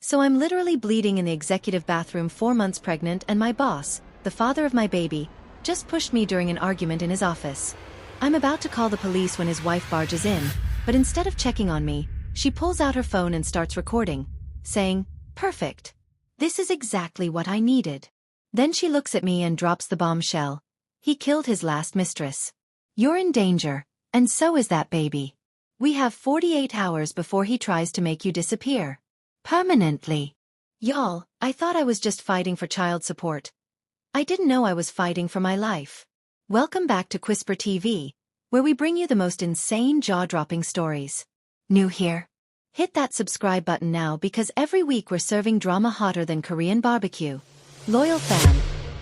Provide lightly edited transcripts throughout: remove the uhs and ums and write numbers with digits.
So I'm literally bleeding in the executive bathroom 4 months pregnant, and my boss, the father of my baby, just pushed me during an argument in his office. I'm about to call the police when his wife barges in, but instead of checking on me, she pulls out her phone and starts recording, saying, "Perfect. This is exactly what I needed." Then she looks at me and drops the bombshell. "He killed his last mistress. You're in danger, and so is that baby. We have 48 hours before he tries to make you disappear. Permanently." Y'all, I thought I was just fighting for child support. I didn't know I was fighting for my life. Welcome back to Quisper TV, where we bring you the most insane jaw-dropping stories. New here? Hit that subscribe button now, because every week we're serving drama hotter than Korean barbecue. Loyal fan,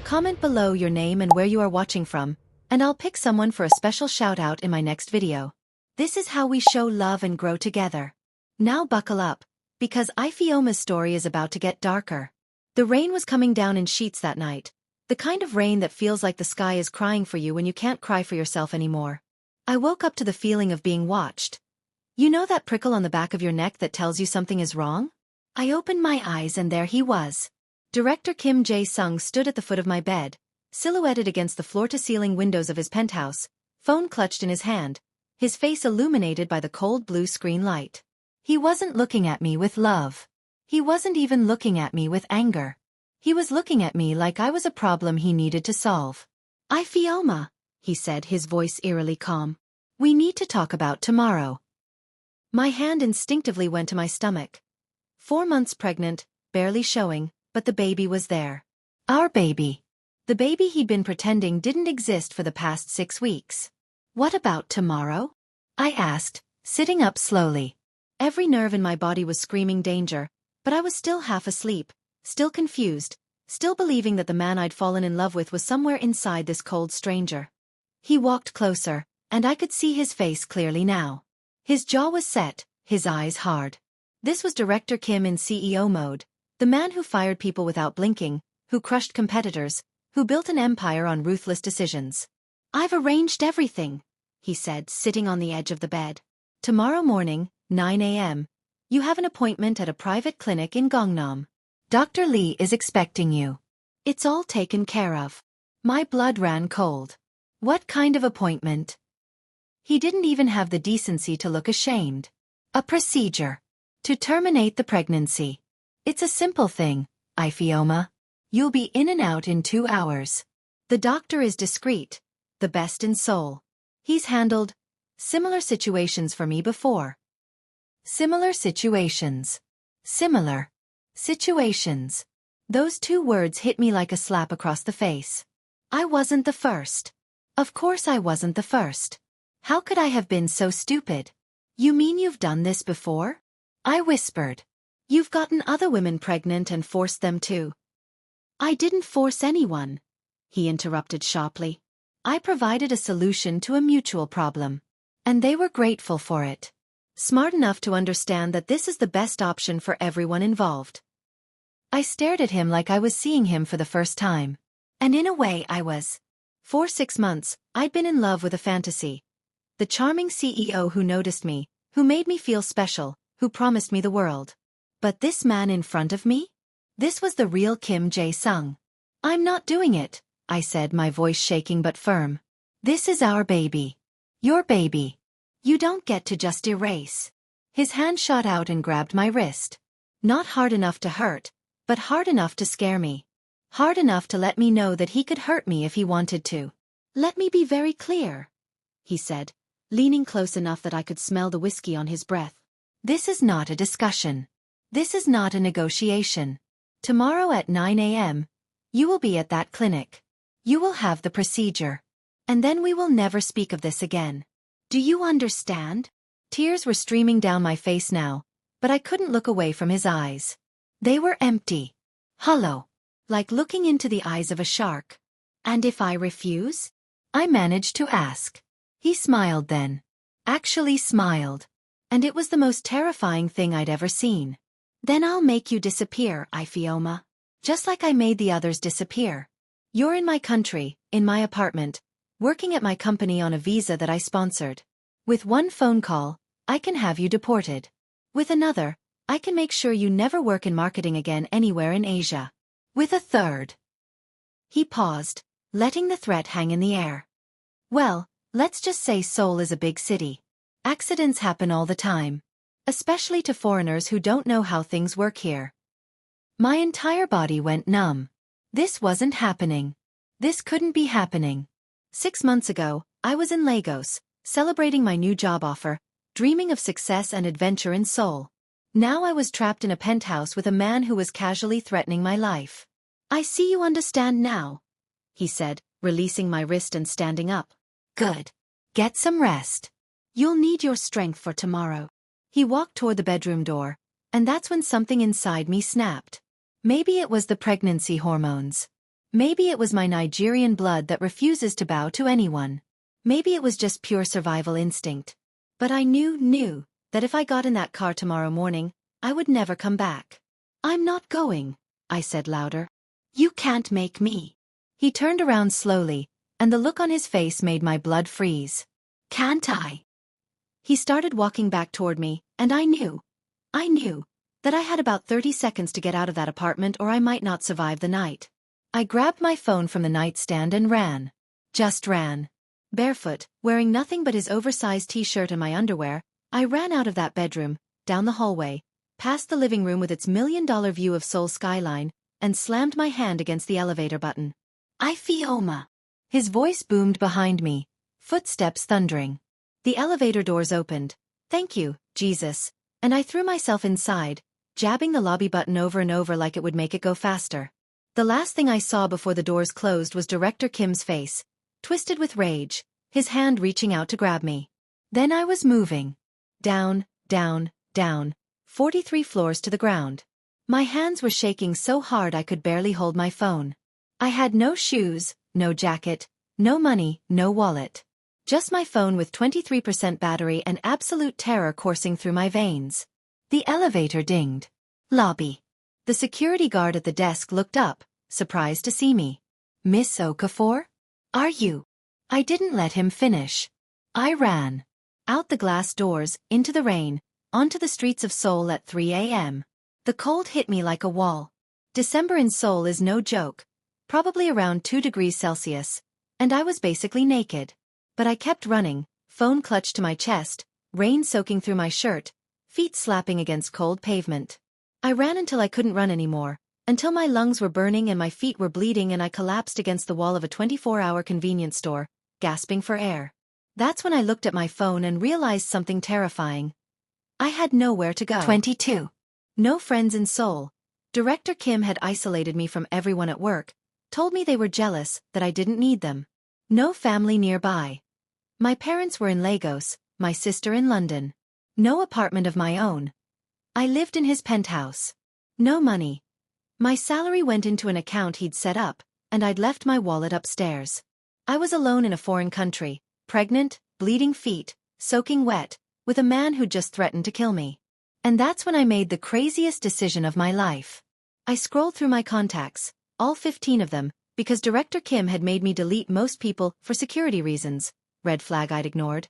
comment below your name and where you are watching from, and I'll pick someone for a special shout-out in my next video. This is how we show love and grow together. Now buckle up, because Ifeoma's story is about to get darker. The rain was coming down in sheets that night, the kind of rain that feels like the sky is crying for you when you can't cry for yourself anymore. I woke up to the feeling of being watched. You know that prickle on the back of your neck that tells you something is wrong? I opened my eyes and there he was. Director Kim Jae-sung stood at the foot of my bed, silhouetted against the floor-to-ceiling windows of his penthouse, phone clutched in his hand, his face illuminated by the cold blue screen light. He wasn't looking at me with love. He wasn't even looking at me with anger. He was looking at me like I was a problem he needed to solve. "Ifeoma," he said, his voice eerily calm. "We need to talk about tomorrow." My hand instinctively went to my stomach. 4 months pregnant, barely showing, but the baby was there. Our baby. The baby he'd been pretending didn't exist for the past 6 weeks. "What about tomorrow?" I asked, sitting up slowly. Every nerve in my body was screaming danger, but I was still half asleep, still confused, still believing that the man I'd fallen in love with was somewhere inside this cold stranger. He walked closer, and I could see his face clearly now. His jaw was set, his eyes hard. This was Director Kim in CEO mode, the man who fired people without blinking, who crushed competitors, who built an empire on ruthless decisions. "I've arranged everything," he said, sitting on the edge of the bed. "Tomorrow morning, 9 a.m., you have an appointment at a private clinic in Gangnam. Dr. Lee is expecting you. It's all taken care of." My blood ran cold. What kind of appointment? He didn't even have the decency to look ashamed. "A procedure. To terminate the pregnancy. It's a simple thing, Ifeoma. You'll be in and out in 2 hours. The doctor is discreet, the best in Seoul. He's handled similar situations for me before." Similar situations. Similar situations. Those 2 words hit me like a slap across the face. I wasn't the first. Of course I wasn't the first. How could I have been so stupid? "You mean you've done this before?" I whispered. "You've gotten other women pregnant and forced them to." "I didn't force anyone," he interrupted sharply. "I provided a solution to a mutual problem. And they were grateful for it. Smart enough to understand that this is the best option for everyone involved." I stared at him like I was seeing him for the first time. And in a way I was. For 6 months, I'd been in love with a fantasy. The charming CEO who noticed me, who made me feel special, who promised me the world. But this man in front of me? This was the real Kim Jae-sung. "I'm not doing it," I said, my voice shaking but firm. "This is our baby. Your baby. You don't get to just erase." His hand shot out and grabbed my wrist. Not hard enough to hurt, but hard enough to scare me. Hard enough to let me know that he could hurt me if he wanted to. "Let me be very clear," he said, leaning close enough that I could smell the whiskey on his breath. "This is not a discussion. This is not a negotiation. Tomorrow at 9 a.m., you will be at that clinic. You will have the procedure. And then we will never speak of this again. Do you understand?" Tears were streaming down my face now, but I couldn't look away from his eyes. They were empty. Hollow. Like looking into the eyes of a shark. "And if I refuse?" I managed to ask. He smiled then. Actually smiled. And it was the most terrifying thing I'd ever seen. "Then I'll make you disappear, Ifeoma. Just like I made the others disappear. You're in my country, in my apartment, working at my company on a visa that I sponsored. With one phone call, I can have you deported. With another, I can make sure you never work in marketing again anywhere in Asia. With a third. He paused, letting the threat hang in the air. Well, let's just say Seoul is a big city. Accidents happen all the time. Especially to foreigners who don't know how things work here. My entire body went numb. This wasn't happening. This couldn't be happening. 6 months ago, I was in Lagos, celebrating my new job offer, dreaming of success and adventure in Seoul. Now I was trapped in a penthouse with a man who was casually threatening my life. I see you understand now, he said, releasing my wrist and standing up. Good. Get some rest. You'll need your strength for tomorrow. He walked toward the bedroom door, and that's when something inside me snapped. Maybe it was the pregnancy hormones. Maybe it was my Nigerian blood that refuses to bow to anyone. Maybe it was just pure survival instinct. But I knew that if I got in that car tomorrow morning, I would never come back. I'm not going, I said louder. You can't make me. He turned around slowly, and the look on his face made my blood freeze. Can't I? He started walking back toward me, and I knew that I had about 30 seconds to get out of that apartment or I might not survive the night. I grabbed my phone from the nightstand and ran. Just ran. Barefoot, wearing nothing but his oversized t-shirt and my underwear, I ran out of that bedroom, down the hallway, past the living room with its million-dollar view of Seoul skyline, and slammed my hand against the elevator button. Ifioma. His voice boomed behind me, footsteps thundering. The elevator doors opened. Thank you, Jesus. And I threw myself inside, jabbing the lobby button over and over like it would make it go faster. The last thing I saw before the doors closed was Director Kim's face, twisted with rage, his hand reaching out to grab me. Then I was moving. Down, 43 floors to the ground. My hands were shaking so hard I could barely hold my phone. I had no shoes, no jacket, no money, no wallet. Just my phone with 23% battery and absolute terror coursing through my veins. The elevator dinged. Lobby. The security guard at the desk looked up, surprised to see me. Miss Okafor? Are you? I didn't let him finish. I ran. Out the glass doors, into the rain, onto the streets of Seoul at 3 a.m. The cold hit me like a wall. December in Seoul is no joke, probably around 2 degrees Celsius, and I was basically naked. But I kept running, phone clutched to my chest, rain soaking through my shirt, feet slapping against cold pavement. I ran until I couldn't run anymore, until my lungs were burning and my feet were bleeding and I collapsed against the wall of a 24-hour convenience store, gasping for air. That's when I looked at my phone and realized something terrifying. I had nowhere to go. 22. No friends in Seoul. Director Kim had isolated me from everyone at work, told me they were jealous, that I didn't need them. No family nearby. My parents were in Lagos, my sister in London. No apartment of my own. I lived in his penthouse. No money. My salary went into an account he'd set up, and I'd left my wallet upstairs. I was alone in a foreign country, pregnant, bleeding feet, soaking wet, with a man who'd just threatened to kill me. And that's when I made the craziest decision of my life. I scrolled through my contacts, all 15 of them, because Director Kim had made me delete most people for security reasons, red flag I'd ignored,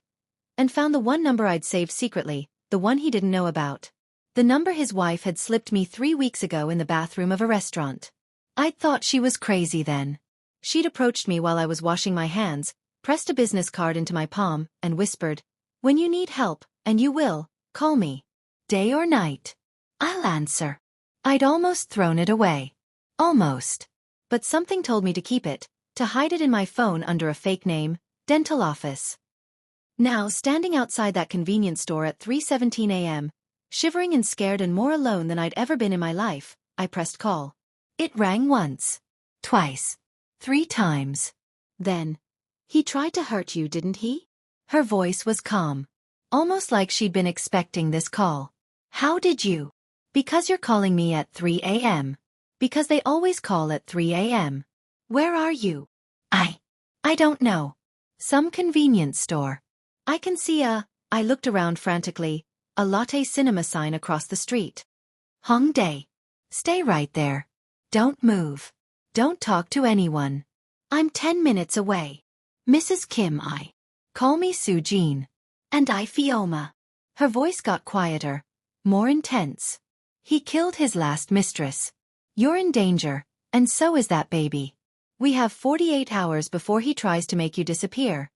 and found the one number I'd saved secretly, the one he didn't know about. The number his wife had slipped me 3 weeks ago in the bathroom of a restaurant. I'd thought she was crazy then. She'd approached me while I was washing my hands, pressed a business card into my palm, and whispered, "When you need help, and you will, call me. Day or night. I'll answer." I'd almost thrown it away. Almost. But something told me to keep it, to hide it in my phone under a fake name, Dental Office. Now, standing outside that convenience store at 3:17 a.m., shivering and scared and more alone than I'd ever been in my life, I pressed call. It rang once. Twice. 3 times. Then, "He tried to hurt you, didn't he?" Her voice was calm. Almost like she'd been expecting this call. "How did you?" "Because you're calling me at 3 a.m. Because they always call at 3 a.m. Where are you?" I don't know. Some convenience store. I can see I looked around frantically, a Latte Cinema sign across the street. Hongdae. Stay right there. Don't move. Don't talk to anyone. I'm 10 minutes away. Mrs. Kim, call me Soo-Jean. And I Fioma. Her voice got quieter, more intense. He killed his last mistress. You're in danger, and so is that baby. We have 48 hours before he tries to make you disappear.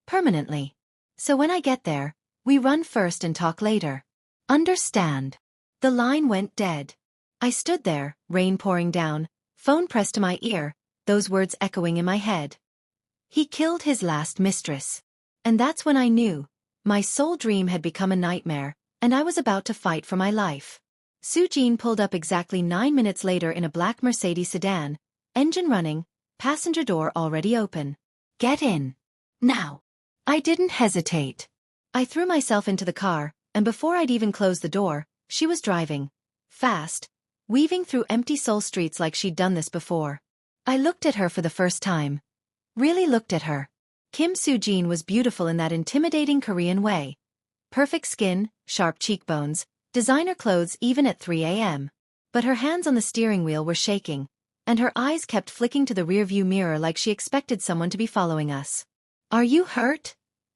Permanently. So when I get there, we run first and talk later. Understand? The line went dead. I stood there, rain pouring down, phone pressed to my ear, those words echoing in my head. He killed his last mistress. And that's when I knew. My sole dream had become a nightmare, and I was about to fight for my life. Sujin pulled up exactly 9 minutes later in a black Mercedes sedan, engine running, passenger door already open. Get in. Now. I didn't hesitate. I threw myself into the car, and before I'd even closed the door, she was driving. Fast. Weaving through empty Seoul streets like she'd done this before. I looked at her for the first time. Really looked at her. Kim Soo-jin was beautiful in that intimidating Korean way. Perfect skin, sharp cheekbones, designer clothes even at 3 a.m. But her hands on the steering wheel were shaking, and her eyes kept flicking to the rearview mirror like she expected someone to be following us. Are you hurt?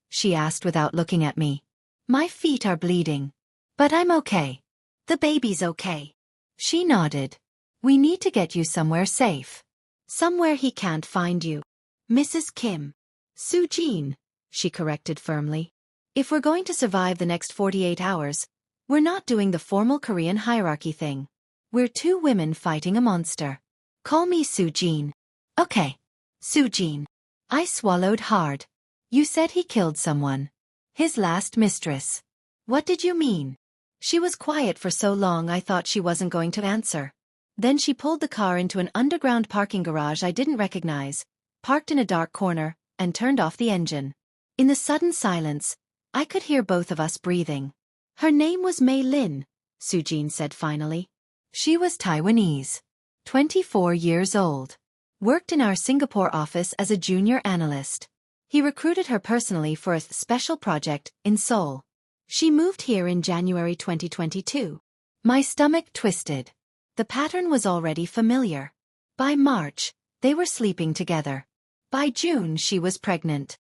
She asked without looking at me. My feet are bleeding. But I'm okay. The baby's okay. She nodded. We need to get you somewhere safe. Somewhere he can't find you. Mrs. Kim. Soo-jin, she corrected firmly. If we're going to survive the next 48 hours, we're not doing the formal Korean hierarchy thing. We're two women fighting a monster. Call me Soo-jin. Okay. Soo-jin. I swallowed hard. You said he killed someone. His last mistress. What did you mean? She was quiet for so long I thought she wasn't going to answer. Then she pulled the car into an underground parking garage I didn't recognize, parked in a dark corner, and turned off the engine. In the sudden silence, I could hear both of us breathing. Her name was Mei Lin, Soo-jin said finally. She was Taiwanese. 24 years old. Worked in our Singapore office as a junior analyst. He recruited her personally for a special project in Seoul. She moved here in January 2022. My stomach twisted. The pattern was already familiar. By March, they were sleeping together. By June she was pregnant.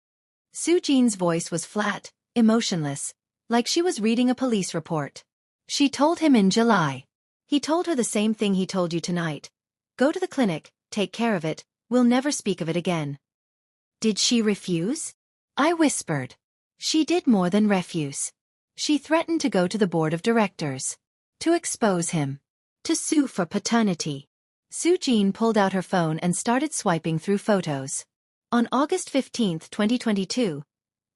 Soo-jin's voice was flat, emotionless, like she was reading a police report. She told him in July. He told her the same thing he told you tonight. Go to the clinic, take care of it, we'll never speak of it again. Did she refuse? I whispered. She did more than refuse. She threatened to go to the board of directors. To expose him. To sue for paternity. Soo-jin pulled out her phone and started swiping through photos. On August 15, 2022,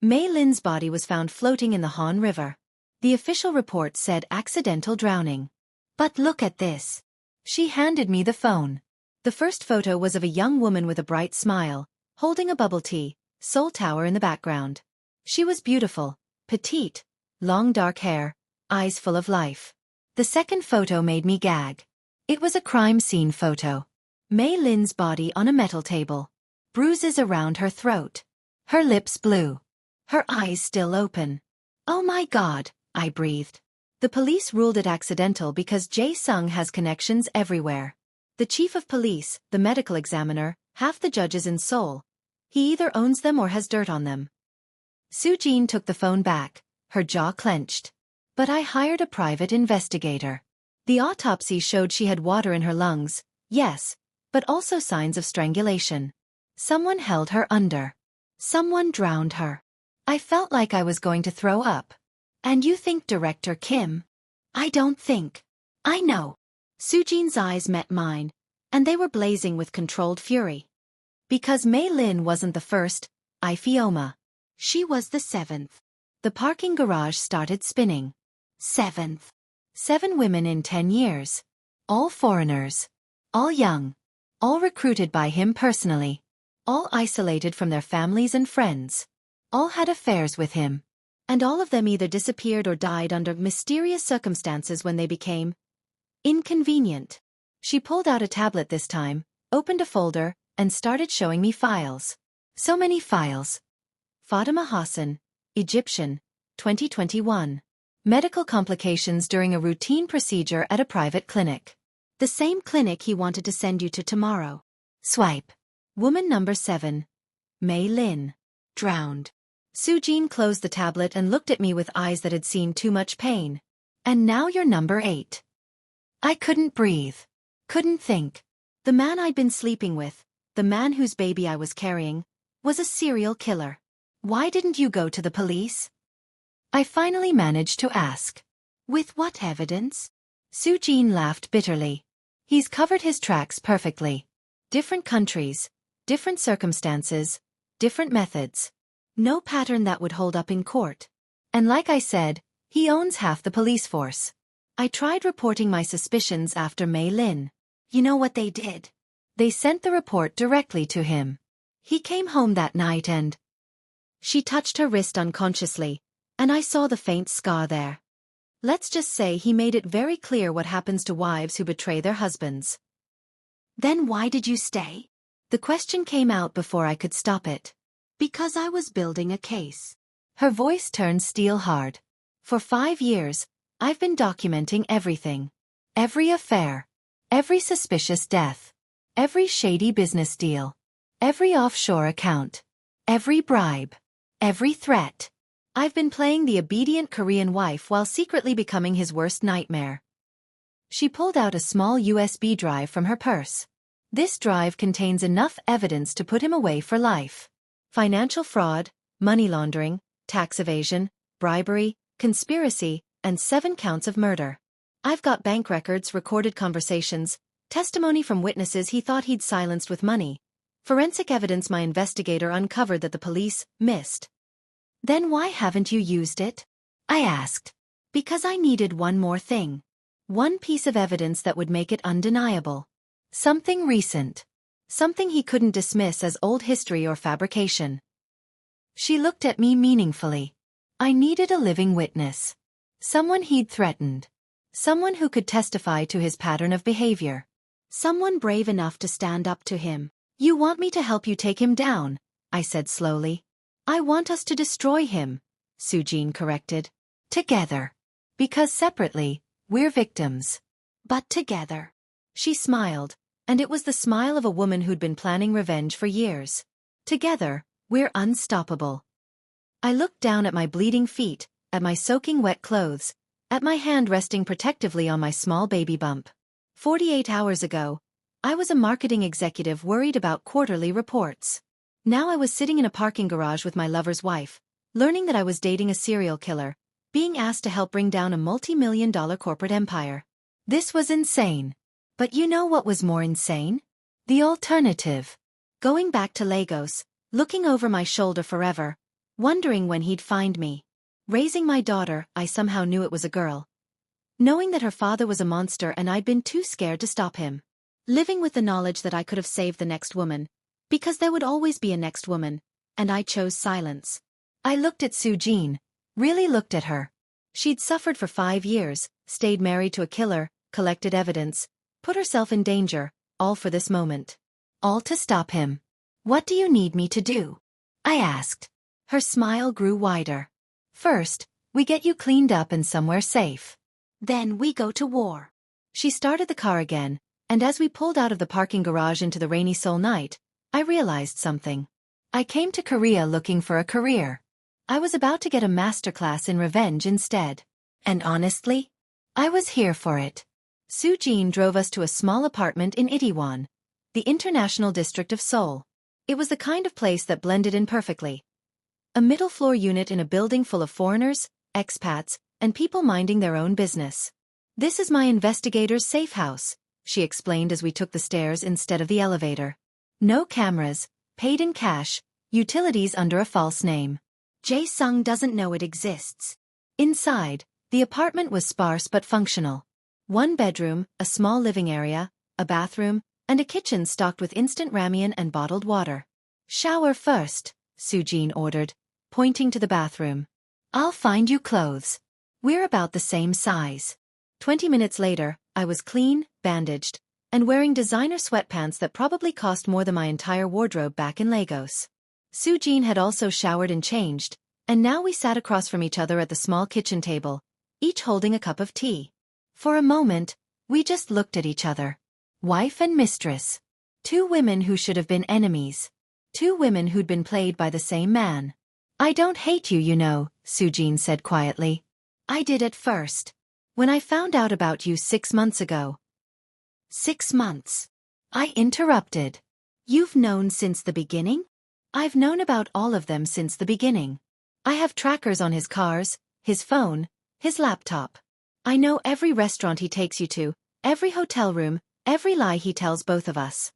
Mei Lin's body was found floating in the Han River. The official report said accidental drowning. But look at this. She handed me the phone. The first photo was of a young woman with a bright smile, holding a bubble tea, Seoul Tower in the background. She was beautiful, petite, long dark hair, eyes full of life. The second photo made me gag. It was a crime scene photo. Mei Lin's body on a metal table. Bruises around her throat. Her lips blue. Her eyes still open. Oh my God, I breathed. The police ruled it accidental because Jae-sung has connections everywhere. The chief of police, the medical examiner, half the judges in Seoul. He either owns them or has dirt on them. Soo-jin took the phone back, her jaw clenched. But I hired a private investigator. The autopsy showed she had water in her lungs, yes, but also signs of strangulation. Someone held her under. Someone drowned her. I felt like I was going to throw up. And you think Director Kim? I don't think. I know. Soo-jin's eyes met mine, and they were blazing with controlled fury. Because Mei Lin wasn't the first, Ifioma. She was the seventh. The parking garage started spinning. Seventh. 7 women in 10 years. All foreigners. All young. All recruited by him personally. All isolated from their families and friends. All had affairs with him. And all of them either disappeared or died under mysterious circumstances when they became inconvenient. She pulled out a tablet this time, opened a folder, and started showing me files. So many files. Fatima Hassan, Egyptian, 2021. Medical complications during a routine procedure at a private clinic. The same clinic he wanted to send you to tomorrow. Swipe. Woman number 7. Mei Lin. Drowned. Soo-jin closed the tablet and looked at me with eyes that had seen too much pain. And now you're number 8. I couldn't breathe. Couldn't think. The man I'd been sleeping with, the man whose baby I was carrying, was a serial killer. Why didn't you go to the police? I finally managed to ask. With what evidence? Sujin laughed bitterly. He's covered his tracks perfectly. Different countries, different circumstances, different methods. No pattern that would hold up in court. And like I said, he owns half the police force. I tried reporting my suspicions after Mei Lin. You know what they did? They sent the report directly to him. He came home that night and... She touched her wrist unconsciously, and I saw the faint scar there. Let's just say he made it very clear what happens to wives who betray their husbands. Then why did you stay? The question came out before I could stop it. Because I was building a case. Her voice turned steel hard. For 5 years, I've been documenting everything. Every affair. Every suspicious death. Every shady business deal. Every offshore account. Every bribe. Every threat. I've been playing the obedient Korean wife while secretly becoming his worst nightmare. She pulled out a small USB drive from her purse. This drive contains enough evidence to put him away for life. Financial fraud, money laundering, tax evasion, bribery, conspiracy, and 7 counts of murder. I've got bank records, recorded conversations, testimony from witnesses he thought he'd silenced with money, forensic evidence my investigator uncovered that the police missed. Then why haven't you used it? I asked. Because I needed one more thing. One piece of evidence that would make it undeniable. Something recent. Something he couldn't dismiss as old history or fabrication. She looked at me meaningfully. I needed a living witness. Someone he'd threatened. Someone who could testify to his pattern of behavior. Someone brave enough to stand up to him. You want me to help you take him down, I said slowly. I want us to destroy him, Sujin corrected. Together. Because separately, we're victims. But together. She smiled, and it was the smile of a woman who'd been planning revenge for years. Together, we're unstoppable. I looked down at my bleeding feet, at my soaking wet clothes, at my hand resting protectively on my small baby bump. 48 hours ago, I was a marketing executive worried about quarterly reports. Now I was sitting in a parking garage with my lover's wife, learning that I was dating a serial killer, being asked to help bring down a multi-million-dollar corporate empire. This was insane. But you know what was more insane? The alternative. Going back to Lagos, looking over my shoulder forever, wondering when he'd find me. Raising my daughter, I somehow knew it was a girl. Knowing that her father was a monster and I'd been too scared to stop him. Living with the knowledge that I could have saved the next woman, because there would always be a next woman, and I chose silence. I looked at Sujin, really looked at her. She'd suffered for 5 years, stayed married to a killer, collected evidence, put herself in danger, all for this moment. All to stop him. What do you need me to do? I asked. Her smile grew wider. First, we get you cleaned up and somewhere safe. Then we go to war. She started the car again, and as we pulled out of the parking garage into the rainy Seoul night, I realized something. I came to Korea looking for a career. I was about to get a masterclass in revenge instead. And honestly, I was here for it. Sujin drove us to a small apartment in Itaewon, the international district of Seoul. It was the kind of place that blended in perfectly. A middle-floor unit in a building full of foreigners, expats, and people minding their own business. This is my investigator's safe house, she explained as we took the stairs instead of the elevator. No cameras, paid in cash, utilities under a false name. Jae-sung doesn't know it exists. Inside, the apartment was sparse but functional. 1 bedroom, a small living area, a bathroom, and a kitchen stocked with instant ramen and bottled water. Shower first, Sujin ordered, pointing to the bathroom. I'll find you clothes. We're about the same size. 20 minutes later, I was clean, bandaged, and wearing designer sweatpants that probably cost more than my entire wardrobe back in Lagos. Sujin had also showered and changed, and now we sat across from each other at the small kitchen table, each holding a cup of tea. For a moment, we just looked at each other. Wife and mistress. 2 women who should have been enemies. 2 women who'd been played by the same man. I don't hate you, you know, Sujin said quietly. I did at first. When I found out about you 6 months ago. 6 months? I interrupted. You've known since the beginning? I've known about all of them since the beginning. I have trackers on his cars, his phone, his laptop. I know every restaurant he takes you to, every hotel room, every lie he tells both of us.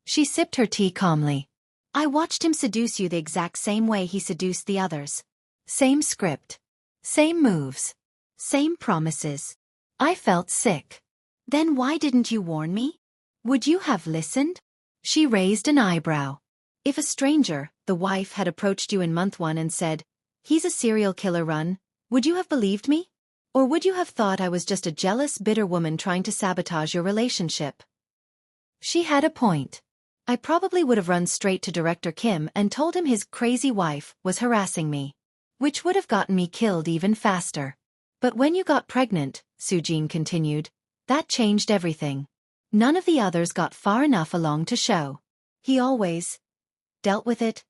She sipped her tea calmly. I watched him seduce you the exact same way he seduced the others. Same script. Same moves. Same promises. I felt sick. Then why didn't you warn me? Would you have listened? She raised an eyebrow. If a stranger, the wife, had approached you in month 1 and said, "He's a serial killer, run," would you have believed me? Or would you have thought I was just a jealous, bitter woman trying to sabotage your relationship? She had a point. I probably would have run straight to Director Kim and told him his crazy wife was harassing me. Which would have gotten me killed even faster. But when you got pregnant, Sujin continued, that changed everything. None of the others got far enough along to show. He always dealt with it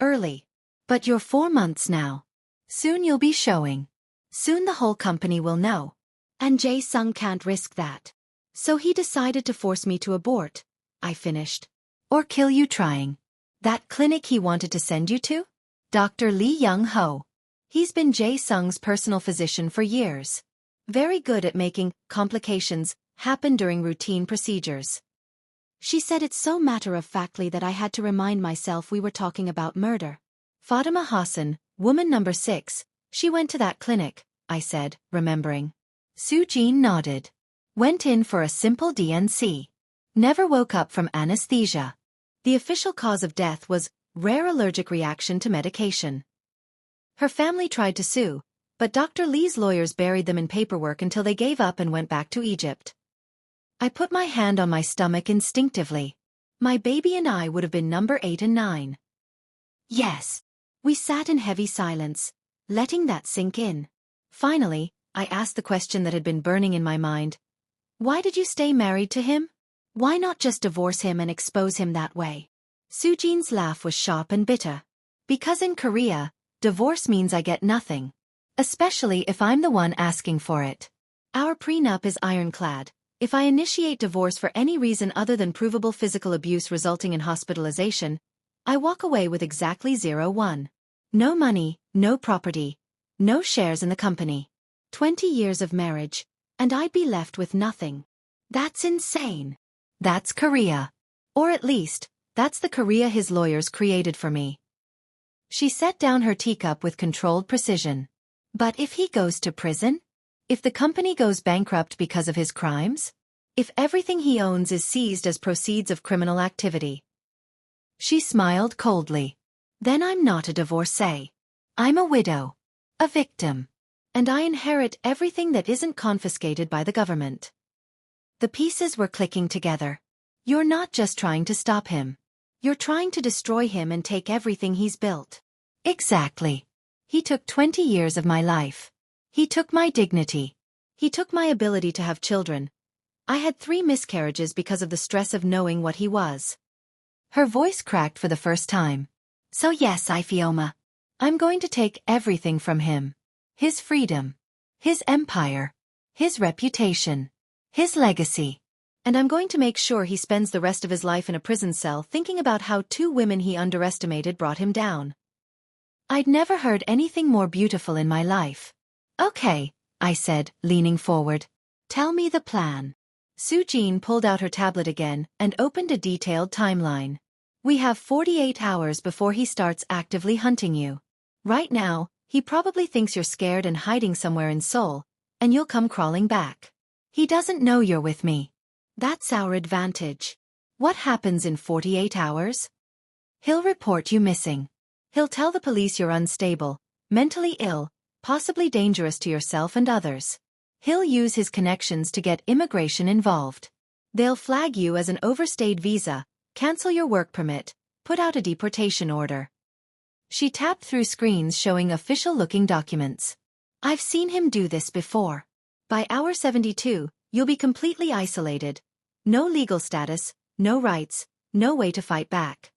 early. But you're 4 months now. Soon you'll be showing. Soon the whole company will know. And Jae-sung can't risk that. So he decided to force me to abort, I finished. Or kill you trying. That clinic he wanted to send you to? Dr. Lee Young-ho. He's been Jae-sung's personal physician for years. Very good at making complications happen during routine procedures. She said it so matter-of-factly that I had to remind myself we were talking about murder. Fatima Hassan, woman number 6, she went to that clinic, I said, remembering. Sujin nodded. Went in for a simple DNC. Never woke up from anesthesia. The official cause of death was rare allergic reaction to medication. Her family tried to sue, but Dr. Lee's lawyers buried them in paperwork until they gave up and went back to Egypt. I put my hand on my stomach instinctively. My baby and I would have been number 8 and 9. Yes. We sat in heavy silence, letting that sink in. Finally, I asked the question that had been burning in my mind. Why did you stay married to him? Why not just divorce him and expose him that way? Sujin's laugh was sharp and bitter. Because in Korea, divorce means I get nothing. Especially if I'm the one asking for it. Our prenup is ironclad. If I initiate divorce for any reason other than provable physical abuse resulting in hospitalization, I walk away with exactly 0-1. No money, no property, no shares in the company. 20 years of marriage, and I'd be left with nothing. That's insane. That's Korea. Or at least, that's the Korea his lawyers created for me. She set down her teacup with controlled precision. But if he goes to prison? If the company goes bankrupt because of his crimes? If everything he owns is seized as proceeds of criminal activity? She smiled coldly. Then I'm not a divorcee. I'm a widow. A victim. And I inherit everything that isn't confiscated by the government. The pieces were clicking together. You're not just trying to stop him. You're trying to destroy him and take everything he's built. Exactly. He took 20 years of my life. He took my dignity. He took my ability to have children. I had 3 miscarriages because of the stress of knowing what he was. Her voice cracked for the first time. So yes, Ifioma. I'm going to take everything from him. His freedom. His empire. His reputation. His legacy. And I'm going to make sure he spends the rest of his life in a prison cell thinking about how 2 women he underestimated brought him down. I'd never heard anything more beautiful in my life. Okay, I said, leaning forward. Tell me the plan. Sujin pulled out her tablet again and opened a detailed timeline. We have 48 hours before he starts actively hunting you. Right now, he probably thinks you're scared and hiding somewhere in Seoul, and you'll come crawling back. He doesn't know you're with me. That's our advantage. What happens in 48 hours? He'll report you missing. He'll tell the police you're unstable, mentally ill, possibly dangerous to yourself and others. He'll use his connections to get immigration involved. They'll flag you as an overstayed visa, cancel your work permit, put out a deportation order. She tapped through screens showing official-looking documents. I've seen him do this before. By hour 72, you'll be completely isolated. No legal status, no rights, no way to fight back.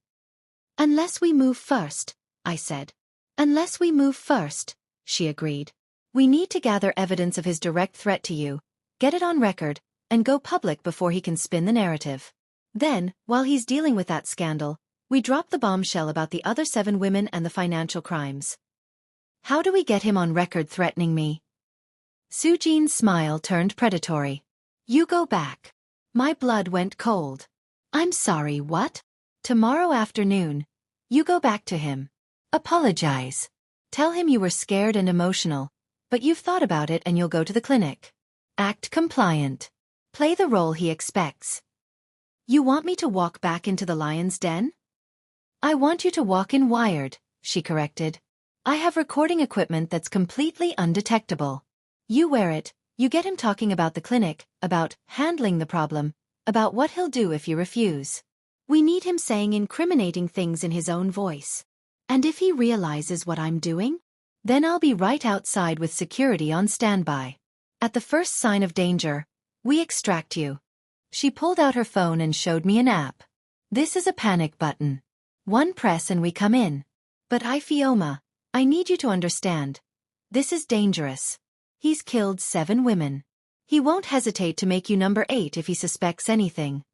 Unless we move first, I said. Unless we move first, she agreed. We need to gather evidence of his direct threat to you, get it on record, and go public before he can spin the narrative. Then, while he's dealing with that scandal, we drop the bombshell about the other 7 women and the financial crimes. How do we get him on record threatening me? Sujin's smile turned predatory. You go back. My blood went cold. I'm sorry, what? Tomorrow afternoon, you go back to him. Apologize. Tell him you were scared and emotional, but you've thought about it and you'll go to the clinic. Act compliant. Play the role he expects. You want me to walk back into the lion's den? I want you to walk in wired, she corrected. I have recording equipment that's completely undetectable. You wear it, you get him talking about the clinic, about handling the problem, about what he'll do if you refuse. We need him saying incriminating things in his own voice. And if he realizes what I'm doing, then I'll be right outside with security on standby. At the first sign of danger, we extract you. She pulled out her phone and showed me an app. This is a panic button. One press and we come in. But Ifioma, I need you to understand. This is dangerous. He's killed 7 women. He won't hesitate to make you number 8 if he suspects anything.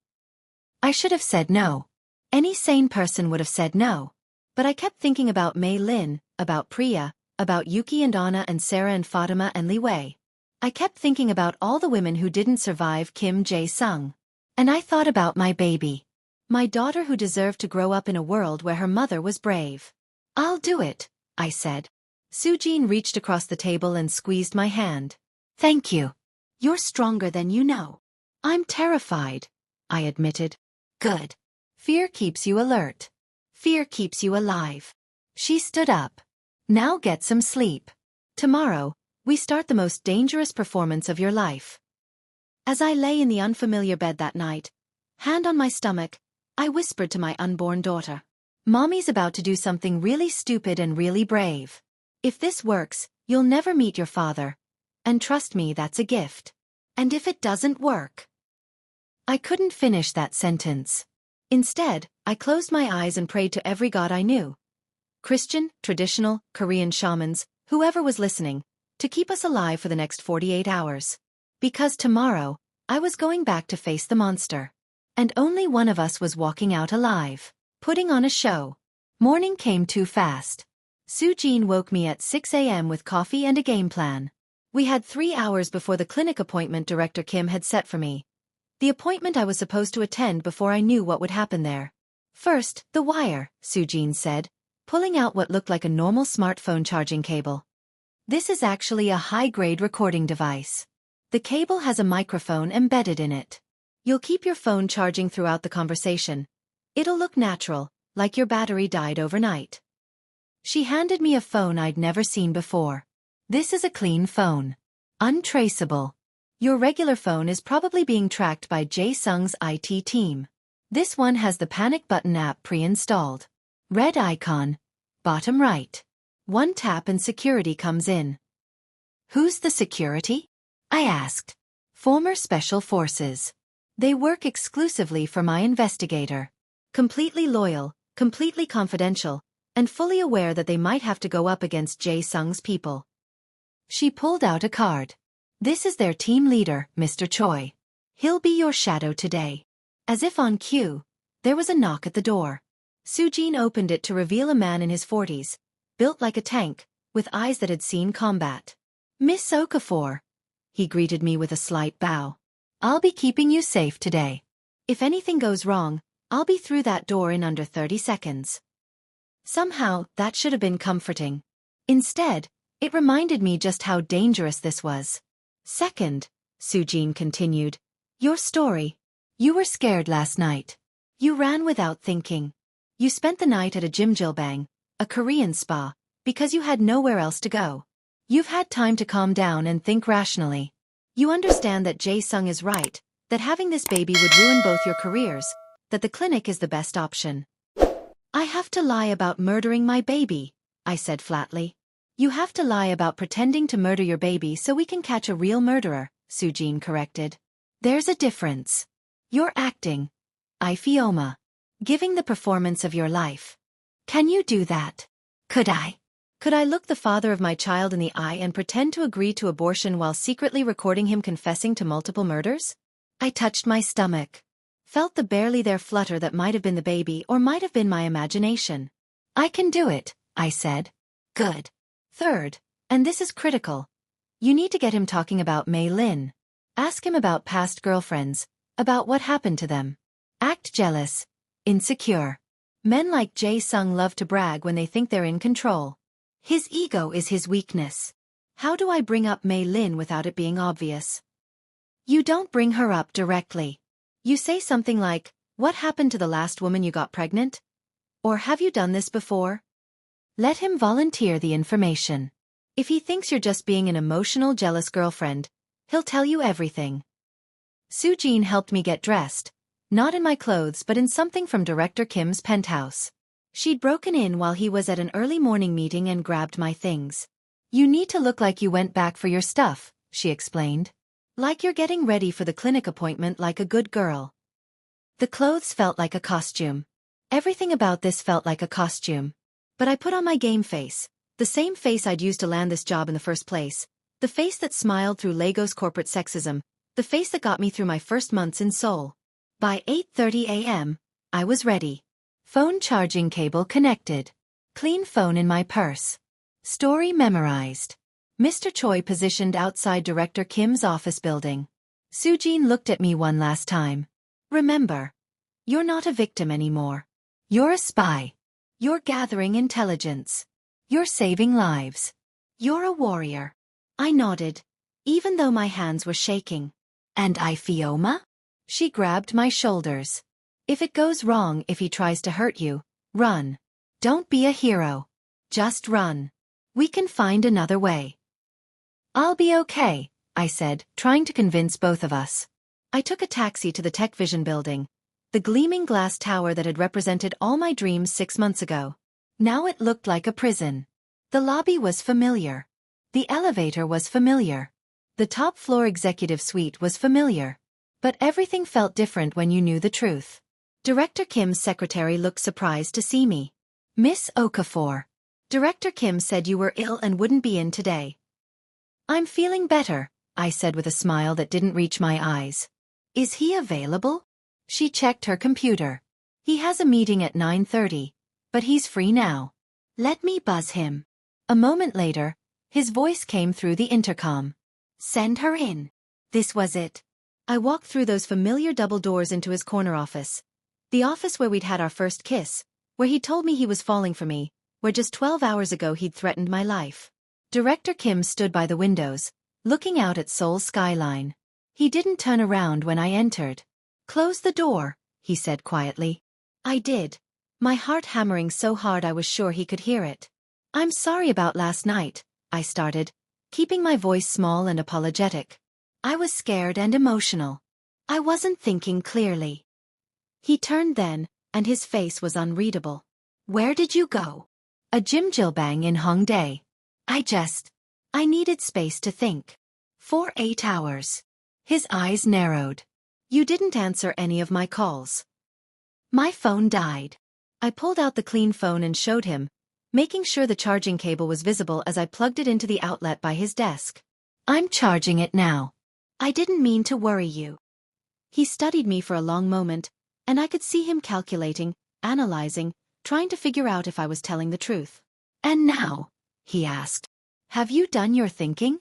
I should have said no. Any sane person would have said no. But I kept thinking about Mei Lin, about Priya, about Yuki and Anna and Sarah and Fatima and Li Wei. I kept thinking about all the women who didn't survive Kim Jae-sung. And I thought about my baby. My daughter who deserved to grow up in a world where her mother was brave. I'll do it, I said. Sujin reached across the table and squeezed my hand. Thank you. You're stronger than you know. I'm terrified, I admitted. Good. Fear keeps you alert. Fear keeps you alive. She stood up. Now get some sleep. Tomorrow, we start the most dangerous performance of your life. As I lay in the unfamiliar bed that night, hand on my stomach, I whispered to my unborn daughter. Mommy's about to do something really stupid and really brave. If this works, you'll never meet your father. And trust me, that's a gift. And if it doesn't work... I couldn't finish that sentence. Instead, I closed my eyes and prayed to every god I knew. Christian, traditional, Korean shamans, whoever was listening, to keep us alive for the next 48 hours. Because tomorrow, I was going back to face the monster. And only one of us was walking out alive, putting on a show. Morning came too fast. Sujin woke me at 6 a.m. with coffee and a game plan. We had 3 hours before the clinic appointment Director Kim had set for me. The appointment I was supposed to attend before I knew what would happen there. First, the wire, Sujin said, pulling out what looked like a normal smartphone charging cable. This is actually a high-grade recording device. The cable has a microphone embedded in it. You'll keep your phone charging throughout the conversation. It'll look natural, like your battery died overnight. She handed me a phone I'd never seen before. This is a clean phone. Untraceable. Your regular phone is probably being tracked by Jae-sung's IT team. This one has the panic button app pre-installed. Red icon. Bottom right. One tap and security comes in. Who's the security? I asked. Former Special Forces. They work exclusively for my investigator. Completely loyal, completely confidential, and fully aware that they might have to go up against Jae-sung's people. She pulled out a card. This is their team leader, Mr. Choi. He'll be your shadow today. As if on cue, there was a knock at the door. Sujin opened it to reveal a man in his 40s, built like a tank, with eyes that had seen combat. Miss Okafor. He greeted me with a slight bow. I'll be keeping you safe today. If anything goes wrong, I'll be through that door in under 30 seconds. Somehow, that should have been comforting. Instead, it reminded me just how dangerous this was. Second, Sujin continued, your story. You were scared last night. You ran without thinking. You spent the night at a jjimjilbang, a Korean spa, because you had nowhere else to go. You've had time to calm down and think rationally. You understand that Jae-sung is right, that having this baby would ruin both your careers, that the clinic is the best option. I have to lie about murdering my baby, I said flatly. You have to lie about pretending to murder your baby so we can catch a real murderer, Sujin corrected. There's a difference. You're acting. Ifioma. Giving the performance of your life. Can you do that? Could I? Could I look the father of my child in the eye and pretend to agree to abortion while secretly recording him confessing to multiple murders? I touched my stomach. Felt the barely there flutter that might have been the baby or might have been my imagination. I can do it, I said. Good. Third, and this is critical. You need to get him talking about Mei Lin. Ask him about past girlfriends, about what happened to them. Act jealous, insecure. Men like Jae Sung love to brag when they think they're in control. His ego is his weakness. How do I bring up Mei Lin without it being obvious? You don't bring her up directly. You say something like, "What happened to the last woman you got pregnant?" Or "Have you done this before?" Let him volunteer the information. If he thinks you're just being an emotional, jealous girlfriend, he'll tell you everything. Soo-jin helped me get dressed, not in my clothes but in something from Director Kim's penthouse. She'd broken in while he was at an early morning meeting and grabbed my things. You need to look like you went back for your stuff, she explained. Like you're getting ready for the clinic appointment like a good girl. The clothes felt like a costume. Everything about this felt like a costume. But I put on my game face, the same face I'd used to land this job in the first place, the face that smiled through Lego's corporate sexism, the face that got me through my first months in Seoul. By 8:30 a.m., I was ready. Phone charging cable connected. Clean phone in my purse. Story memorized. Mr. Choi positioned outside Director Kim's office building. Soo-jin looked at me one last time. Remember, you're not a victim anymore. You're a spy. You're gathering intelligence. You're saving lives. You're a warrior. I nodded, even though my hands were shaking. And Fioma? She grabbed my shoulders. If it goes wrong, if he tries to hurt you, run. Don't be a hero. Just run. We can find another way. I'll be okay, I said, trying to convince both of us. I took a taxi to the Tech Vision building, the gleaming glass tower that had represented all my dreams 6 months ago. Now it looked like a prison. The lobby was familiar. The elevator was familiar. The top floor executive suite was familiar. But everything felt different when you knew the truth. Director Kim's secretary looked surprised to see me. Miss Okafor. Director Kim said you were ill and wouldn't be in today. I'm feeling better, I said with a smile that didn't reach my eyes. Is he available? She checked her computer. He has a meeting at 9:30, but he's free now. Let me buzz him. A moment later, his voice came through the intercom. Send her in. This was it. I walked through those familiar double doors into his corner office. The office where we'd had our first kiss, where he told me he was falling for me, where just 12 hours ago he'd threatened my life. Director Kim stood by the windows, looking out at Seoul's skyline. He didn't turn around when I entered. Close the door, he said quietly. I did, my heart hammering so hard I was sure he could hear it. I'm sorry about last night, I started, keeping my voice small and apologetic. I was scared and emotional. I wasn't thinking clearly. He turned then, and his face was unreadable. Where did you go? A Jimjilbang in Hongdae. I needed space to think. For 8 hours. His eyes narrowed. You didn't answer any of my calls. My phone died. I pulled out the clean phone and showed him, making sure the charging cable was visible as I plugged it into the outlet by his desk. I'm charging it now. I didn't mean to worry you. He studied me for a long moment, and I could see him calculating, analyzing, trying to figure out if I was telling the truth. And now, he asked, have you done your thinking?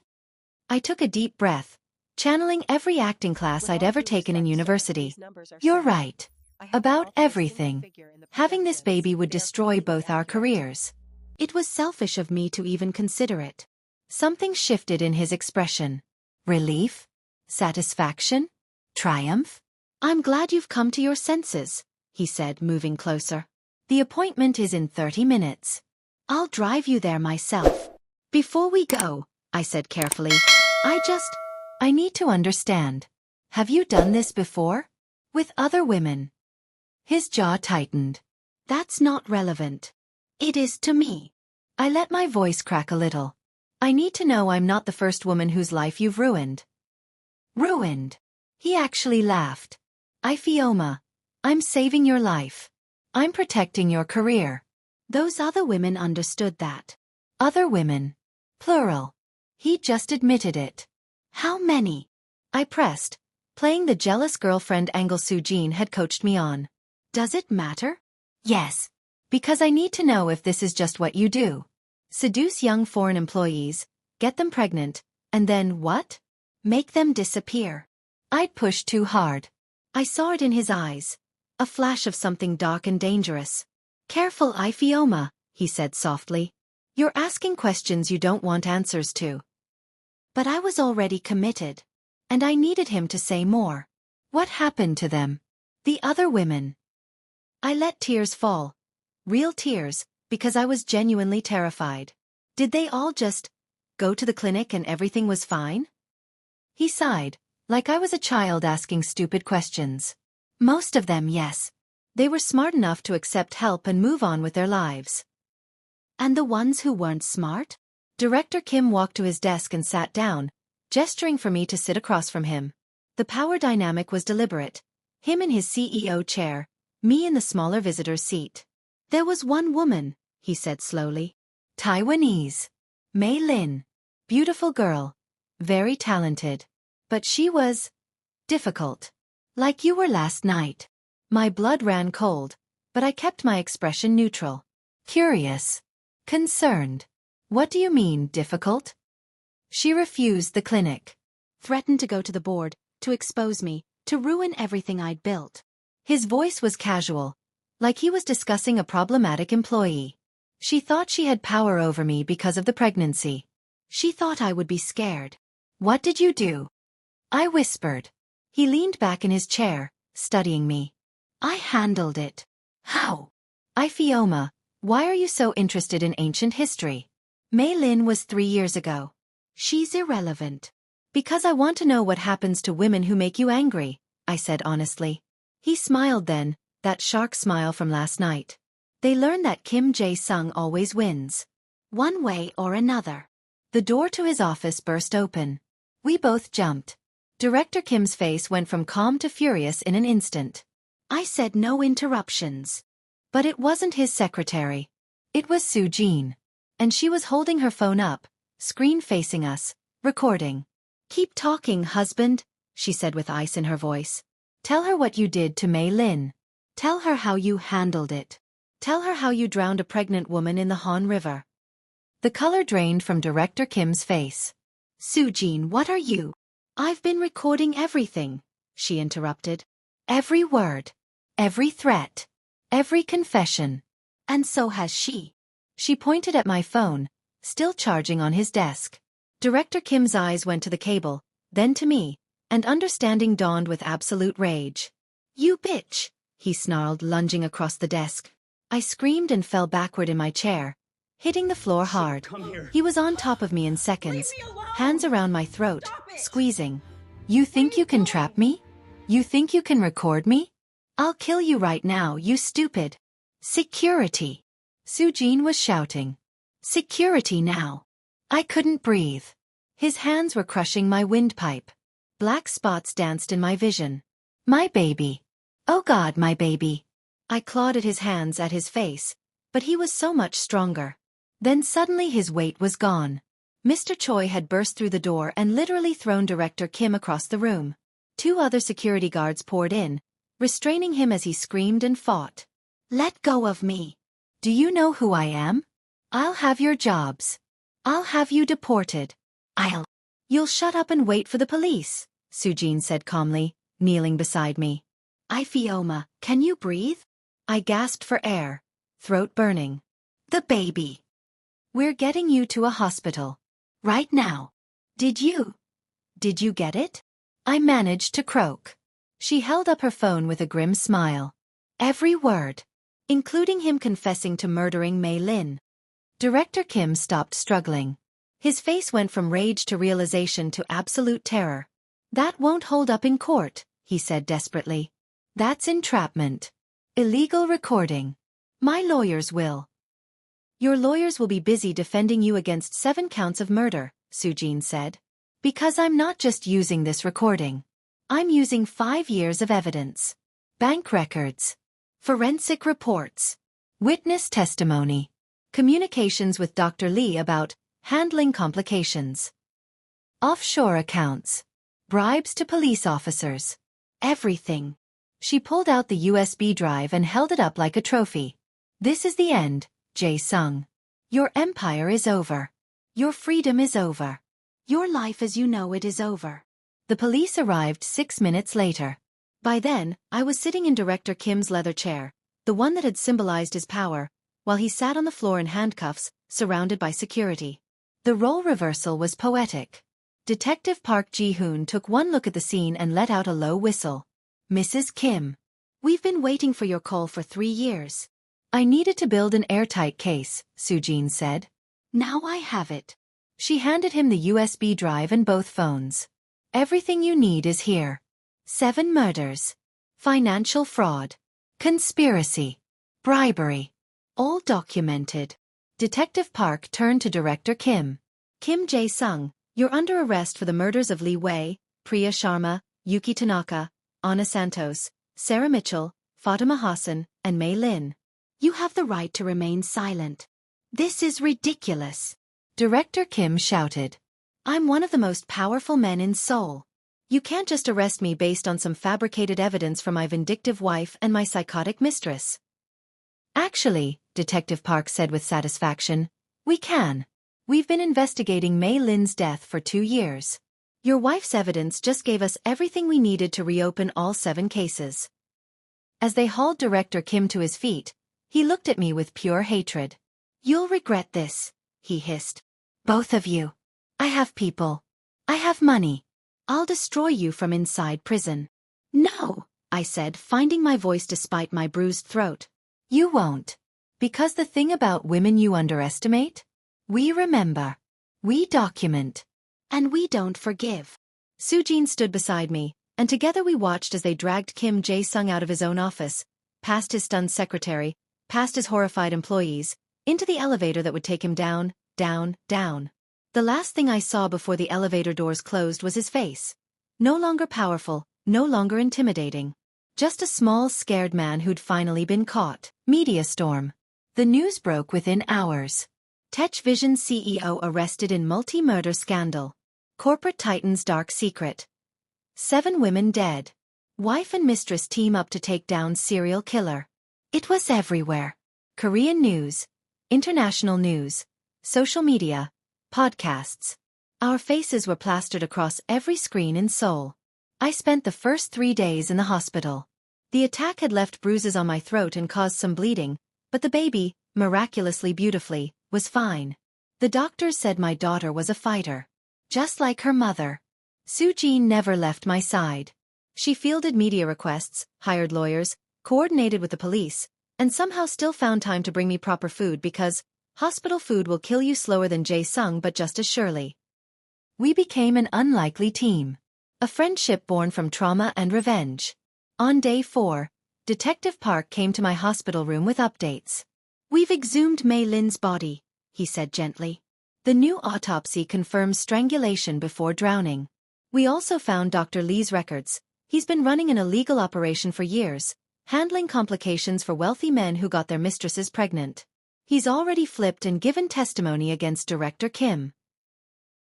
I took a deep breath, channeling every acting class I'd ever taken in university. You're right. About everything. Having this baby would destroy both our careers. It was selfish of me to even consider it. Something shifted in his expression. Relief? Satisfaction? Triumph? I'm glad you've come to your senses, he said, moving closer. The appointment is in 30 minutes. I'll drive you there myself. Before we go, I said carefully, I need to understand. Have you done this before? With other women? His jaw tightened. That's not relevant. It is to me. I let my voice crack a little. I need to know I'm not the first woman whose life you've ruined. Ruined. He actually laughed. Fioma, I'm saving your life. I'm protecting your career. Those other women understood that. Other women. Plural. He just admitted it. How many? I pressed, playing the jealous girlfriend angle Sujin had coached me on. Does it matter? Yes. Because I need to know if this is just what you do. Seduce young foreign employees, get them pregnant, and then what? Make them disappear. I'd pushed too hard. I saw it in his eyes. A flash of something dark and dangerous. Careful, Ifioma, he said softly. You're asking questions you don't want answers to. But I was already committed. And I needed him to say more. What happened to them? The other women. I let tears fall. Real tears, because I was genuinely terrified. Did they all just go to the clinic and everything was fine? He sighed, like I was a child asking stupid questions. Most of them, yes. They were smart enough to accept help and move on with their lives. And the ones who weren't smart? Director Kim walked to his desk and sat down, gesturing for me to sit across from him. The power dynamic was deliberate. Him in his CEO chair, me in the smaller visitor's seat. There was one woman, he said slowly. Taiwanese. Mei Lin. Beautiful girl. Very talented. But she was difficult. Like you were last night. My blood ran cold, but I kept my expression neutral. Curious. Concerned. What do you mean, difficult? She refused the clinic. Threatened to go to the board, to expose me, to ruin everything I'd built. His voice was casual, like he was discussing a problematic employee. She thought she had power over me because of the pregnancy. She thought I would be scared. What did you do? I whispered. He leaned back in his chair, studying me. I handled it. How? Ifioma, why are you so interested in ancient history? Mei Lin was 3 years ago. She's irrelevant. Because I want to know what happens to women who make you angry, I said honestly. He smiled then, that shark smile from last night. They learn that Kim Jae-sung always wins. One way or another. The door to his office burst open. We both jumped. Director Kim's face went from calm to furious in an instant. I said no interruptions. But it wasn't his secretary. It was Sujin. And she was holding her phone up, screen facing us, recording. Keep talking, husband, she said with ice in her voice. Tell her what you did to Mei Lin. Tell her how you handled it. Tell her how you drowned a pregnant woman in the Han River. The color drained from Director Kim's face. Sujin, what are you? I've been recording everything, she interrupted. Every word. Every threat. Every confession. And so has she. She pointed at my phone, still charging on his desk. Director Kim's eyes went to the cable, then to me, and understanding dawned with absolute rage. You bitch, he snarled, lunging across the desk. I screamed and fell backward in my chair, hitting the floor hard. He was on top of me in seconds, hands around my throat, squeezing. You think you can trap me? You think you can record me? I'll kill you right now, you stupid. Security. Sujin was shouting. Security now. I couldn't breathe. His hands were crushing my windpipe. Black spots danced in my vision. My baby. Oh God, my baby. I clawed at his hands, at his face, but he was so much stronger. Then suddenly his weight was gone. Mr. Choi had burst through the door and literally thrown Director Kim across the room. 2 other security guards poured in, restraining him as he screamed and fought. Let go of me. Do you know who I am? I'll have your jobs. I'll have you deported. You'll shut up and wait for the police, Sujin said calmly, kneeling beside me. Ifioma, can you breathe? I gasped for air, throat burning. The baby. We're getting you to a hospital. Right now. Did you get it? I managed to croak. She held up her phone with a grim smile. Every word. Including him confessing to murdering Mei Lin. Director Kim stopped struggling. His face went from rage to realization to absolute terror. That won't hold up in court, he said desperately. That's entrapment. Illegal recording. My lawyers will. Your lawyers will be busy defending you against 7 counts of murder, Sujin said. Because I'm not just using this recording. I'm using 5 years of evidence. Bank records. Forensic reports. Witness testimony. Communications with Dr. Lee about handling complications. Offshore accounts. Bribes to police officers. Everything. She pulled out the USB drive and held it up like a trophy. This is the end, Jae-sung. Your empire is over. Your freedom is over. Your life as you know it is over. The police arrived 6 minutes later. By then, I was sitting in Director Kim's leather chair, the one that had symbolized his power, while he sat on the floor in handcuffs, surrounded by security. The role reversal was poetic. Detective Park Ji-hoon took one look at the scene and let out a low whistle. Mrs. Kim. We've been waiting for your call for 3 years. I needed to build an airtight case, Soo-jin said. Now I have it. She handed him the USB drive and both phones. Everything you need is here. 7 murders. Financial fraud. Conspiracy. Bribery. All documented. Detective Park turned to Director Kim. Kim Jae-sung, you're under arrest for the murders of Lee Wei, Priya Sharma, Yuki Tanaka, Anna Santos, Sarah Mitchell, Fatima Hassan, and Mei Lin. You have the right to remain silent. This is ridiculous. Director Kim shouted. I'm one of the most powerful men in Seoul. You can't just arrest me based on some fabricated evidence from my vindictive wife and my psychotic mistress. Actually, Detective Park said with satisfaction, we can. We've been investigating Mei Lin's death for 2 years. Your wife's evidence just gave us everything we needed to reopen all 7 cases. As they hauled Director Kim to his feet, he looked at me with pure hatred. You'll regret this, he hissed. Both of you. I have people. I have money. I'll destroy you from inside prison. No, I said, finding my voice despite my bruised throat. You won't. Because the thing about women you underestimate? We remember. We document. And we don't forgive. Soo-jin stood beside me, and together we watched as they dragged Kim Jae-sung out of his own office, past his stunned secretary, past his horrified employees, into the elevator that would take him down, down, down. The last thing I saw before the elevator doors closed was his face. No longer powerful, no longer intimidating. Just a small, scared man who'd finally been caught. Media storm. The news broke within hours. Tech Vision CEO arrested in multi-murder scandal. Corporate Titan's dark secret. 7 women dead. Wife and mistress team up to take down serial killer. It was everywhere. Korean news, international news, social media, podcasts. Our faces were plastered across every screen in Seoul. I spent the first 3 days in the hospital. The attack had left bruises on my throat and caused some bleeding, but the baby, miraculously beautifully, was fine. The doctors said my daughter was a fighter. Just like her mother. Soo-jin never left my side. She fielded media requests, hired lawyers, coordinated with the police, and somehow still found time to bring me proper food because hospital food will kill you slower than Jae-sung but just as surely. We became an unlikely team. A friendship born from trauma and revenge. On day 4, Detective Park came to my hospital room with updates. We've exhumed Mei Lin's body, he said gently. The new autopsy confirms strangulation before drowning. We also found Dr. Lee's records. He's been running an illegal operation for years, handling complications for wealthy men who got their mistresses pregnant. He's already flipped and given testimony against Director Kim.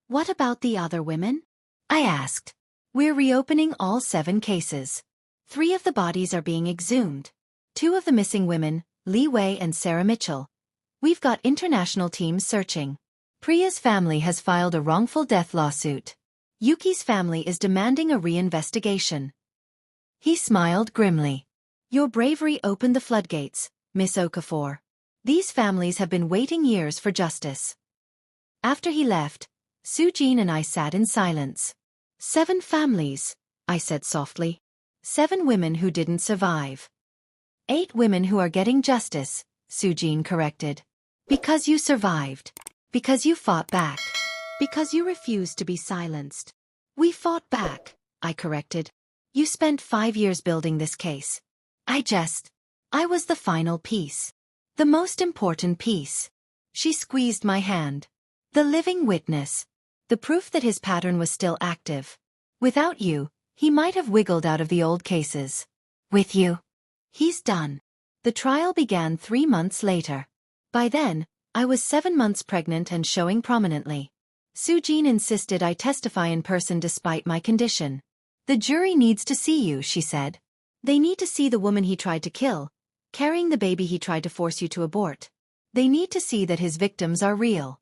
What about the other women? I asked. We're reopening all 7 cases. 3 of the bodies are being exhumed. 2 of the missing women, Lee Wei and Sarah Mitchell. We've got international teams searching. Priya's family has filed a wrongful death lawsuit. Yuki's family is demanding a reinvestigation. He smiled grimly. Your bravery opened the floodgates, Miss Okafor. These families have been waiting years for justice. After he left, Soo-jin and I sat in silence. 7 families, I said softly. 7 women who didn't survive. 8 women who are getting justice, Soo-jin corrected. Because you survived. Because you fought back. Because you refused to be silenced. We fought back, I corrected. You spent 5 years building this case. I was the final piece. The most important piece. She squeezed my hand. The living witness. The proof that his pattern was still active. Without you, he might have wiggled out of the old cases. With you, he's done. The trial began 3 months later. By then, I was 7 months pregnant and showing prominently. Sujin insisted I testify in person despite my condition. The jury needs to see you, she said. They need to see the woman he tried to kill, carrying the baby he tried to force you to abort. They need to see that his victims are real.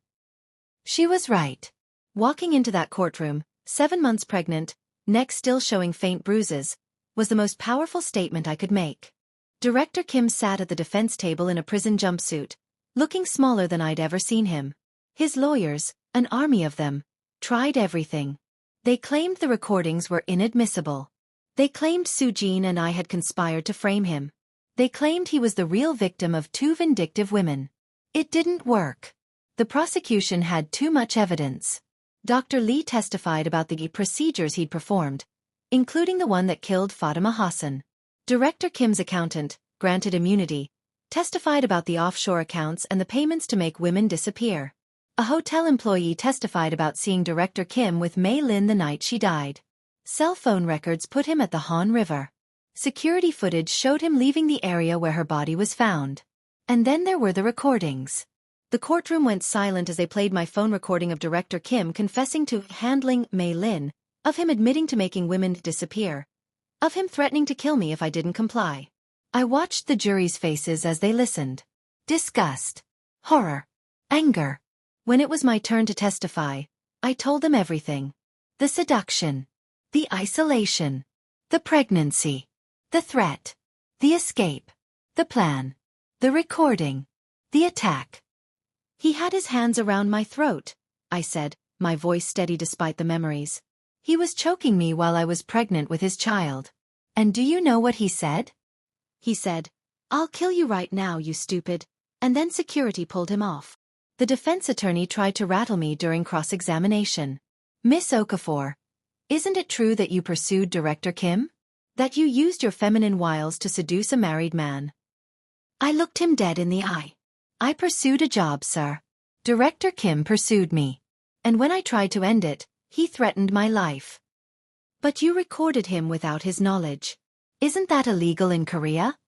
She was right. Walking into that courtroom, 7 months pregnant, neck still showing faint bruises, was the most powerful statement I could make. Director Kim sat at the defense table in a prison jumpsuit, looking smaller than I'd ever seen him. His lawyers, an army of them, tried everything. They claimed the recordings were inadmissible. They claimed Sujin and I had conspired to frame him. They claimed he was the real victim of 2 vindictive women. It didn't work. The prosecution had too much evidence. Dr. Lee testified about the procedures he'd performed, including the one that killed Fatima Hassan. Director Kim's accountant, granted immunity, testified about the offshore accounts and the payments to make women disappear. A hotel employee testified about seeing Director Kim with Mei Lin the night she died. Cell phone records put him at the Han River. Security footage showed him leaving the area where her body was found. And then there were the recordings. The courtroom went silent as they played my phone recording of Director Kim confessing to handling Mei Lin, of him admitting to making women disappear, of him threatening to kill me if I didn't comply. I watched the jury's faces as they listened. Disgust, horror, anger. When it was my turn to testify, I told them everything. The seduction, the isolation, the pregnancy, the threat, the escape, the plan, the recording, the attack. He had his hands around my throat, I said, my voice steady despite the memories. He was choking me while I was pregnant with his child. And do you know what he said? He said, "I'll kill you right now, you stupid," and then security pulled him off. The defense attorney tried to rattle me during cross-examination. "Miss Okafor, isn't it true that you pursued Director Kim? That you used your feminine wiles to seduce a married man?" I looked him dead in the eye. "I pursued a job, sir. Director Kim pursued me. And when I tried to end it, he threatened my life." "But you recorded him without his knowledge. Isn't that illegal in Korea?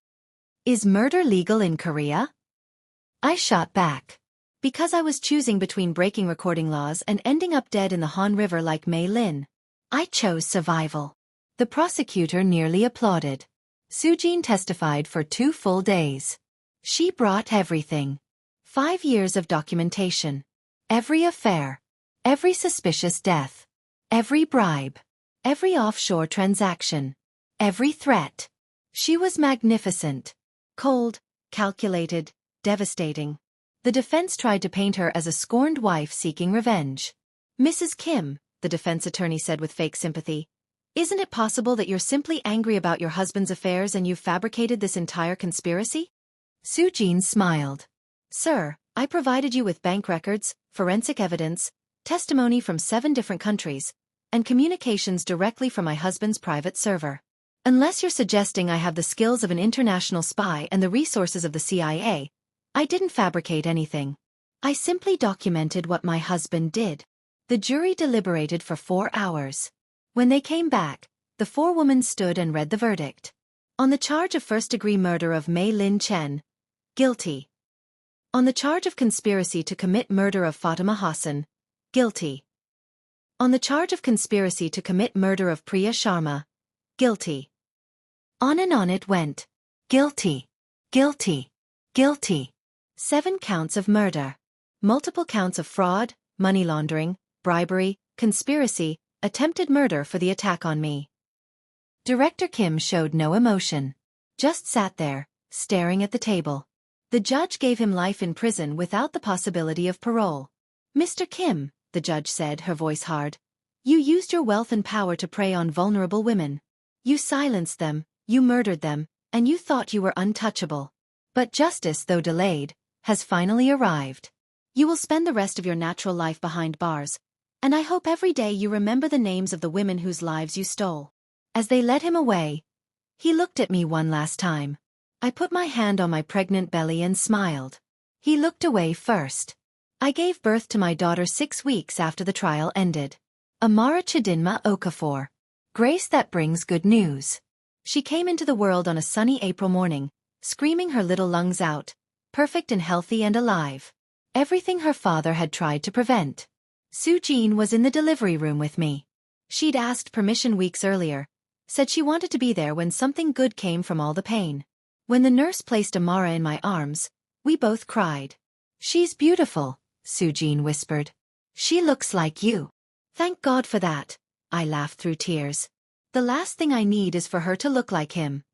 Is murder legal in Korea?" I shot back. Because I was choosing between breaking recording laws and ending up dead in the Han River like Mei Lin. I chose survival. The prosecutor nearly applauded. Sujin testified for 2 full days. She brought everything. 5 years of documentation. Every affair. Every suspicious death. Every bribe. Every offshore transaction. Every threat. She was magnificent. Cold, calculated, devastating. The defense tried to paint her as a scorned wife seeking revenge. "Mrs. Kim," the defense attorney said with fake sympathy, "isn't it possible that you're simply angry about your husband's affairs and you've fabricated this entire conspiracy?" Sujin smiled. "Sir, I provided you with bank records, forensic evidence, testimony from 7 different countries, and communications directly from my husband's private server. Unless you're suggesting I have the skills of an international spy and the resources of the CIA, I didn't fabricate anything. I simply documented what my husband did." The jury deliberated for 4 hours. When they came back, the 4 women stood and read the verdict. On the charge of first-degree murder of Mei Lin Chen, guilty. On the charge of conspiracy to commit murder of Fatima Hassan, guilty. On the charge of conspiracy to commit murder of Priya Sharma, guilty. On and on it went. Guilty. Guilty. Guilty. 7 counts of murder. Multiple counts of fraud, money laundering, bribery, conspiracy, attempted murder for the attack on me. Director Kim showed no emotion. Just sat there, staring at the table. The judge gave him life in prison without the possibility of parole. "Mr. Kim," the judge said, her voice hard, "you used your wealth and power to prey on vulnerable women. You silenced them, you murdered them, and you thought you were untouchable. But justice, though delayed, has finally arrived. You will spend the rest of your natural life behind bars, and I hope every day you remember the names of the women whose lives you stole." As they led him away, he looked at me one last time. I put my hand on my pregnant belly and smiled. He looked away first. I gave birth to my daughter 6 weeks after the trial ended. Amara Chidinma Okafor. Grace that brings good news. She came into the world on a sunny April morning, screaming her little lungs out, perfect and healthy and alive. Everything her father had tried to prevent. Sujin was in the delivery room with me. She'd asked permission weeks earlier, said she wanted to be there when something good came from all the pain. When the nurse placed Amara in my arms, we both cried. "She's beautiful," Sujin whispered. "She looks like you." "Thank God for that," I laughed through tears. "The last thing I need is for her to look like him."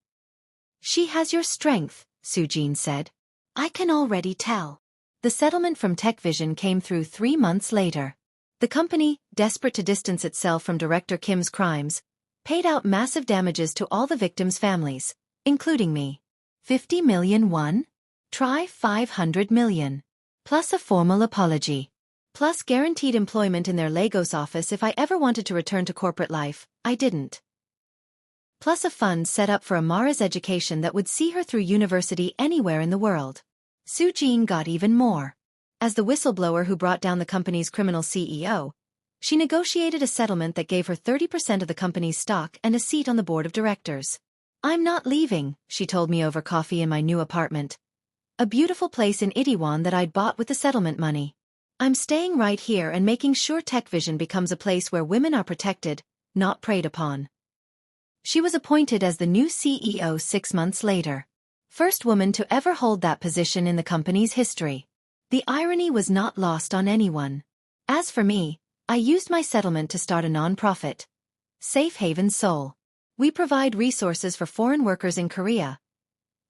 "She has your strength," Sujin said. "I can already tell." The settlement from TechVision came through 3 months later. The company, desperate to distance itself from Director Kim's crimes, paid out massive damages to all the victims' families, including me. 50 million won? Try 500 million. Plus a formal apology. Plus guaranteed employment in their Lagos office if I ever wanted to return to corporate life. I didn't. Plus a fund set up for Amara's education that would see her through university anywhere in the world. Sujin got even more. As the whistleblower who brought down the company's criminal CEO, she negotiated a settlement that gave her 30% of the company's stock and a seat on the board of directors. "I'm not leaving," she told me over coffee in my new apartment. A beautiful place in Itaewon that I'd bought with the settlement money. "I'm staying right here and making sure TechVision becomes a place where women are protected, not preyed upon." She was appointed as the new CEO 6 months later. First woman to ever hold that position in the company's history. The irony was not lost on anyone. As for me, I used my settlement to start a non-profit, Safe Haven Seoul. We provide resources for foreign workers in Korea.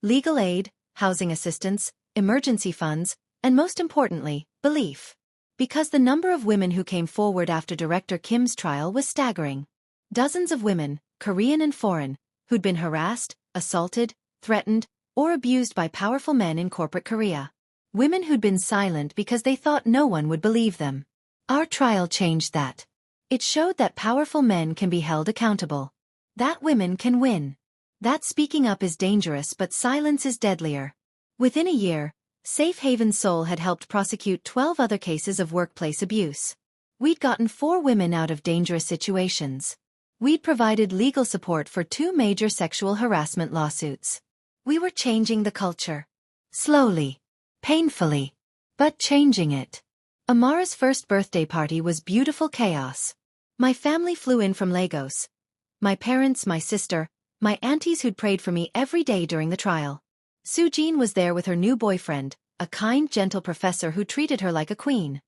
Legal aid, housing assistance, emergency funds, and most importantly, belief. Because the number of women who came forward after Director Kim's trial was staggering. Dozens of women, Korean and foreign, who'd been harassed, assaulted, threatened, or abused by powerful men in corporate Korea. Women who'd been silent because they thought no one would believe them. Our trial changed that. It showed that powerful men can be held accountable. That women can win. That speaking up is dangerous but silence is deadlier. Within a year, Safe Haven Seoul had helped prosecute 12 other cases of workplace abuse. We'd gotten 4 women out of dangerous situations. We'd provided legal support for 2 major sexual harassment lawsuits. We were changing the culture. Slowly. Painfully. But changing it. Amara's first birthday party was beautiful chaos. My family flew in from Lagos. My parents, my sister, my aunties who'd prayed for me every day during the trial. Sujin was there with her new boyfriend, a kind, gentle professor who treated her like a queen.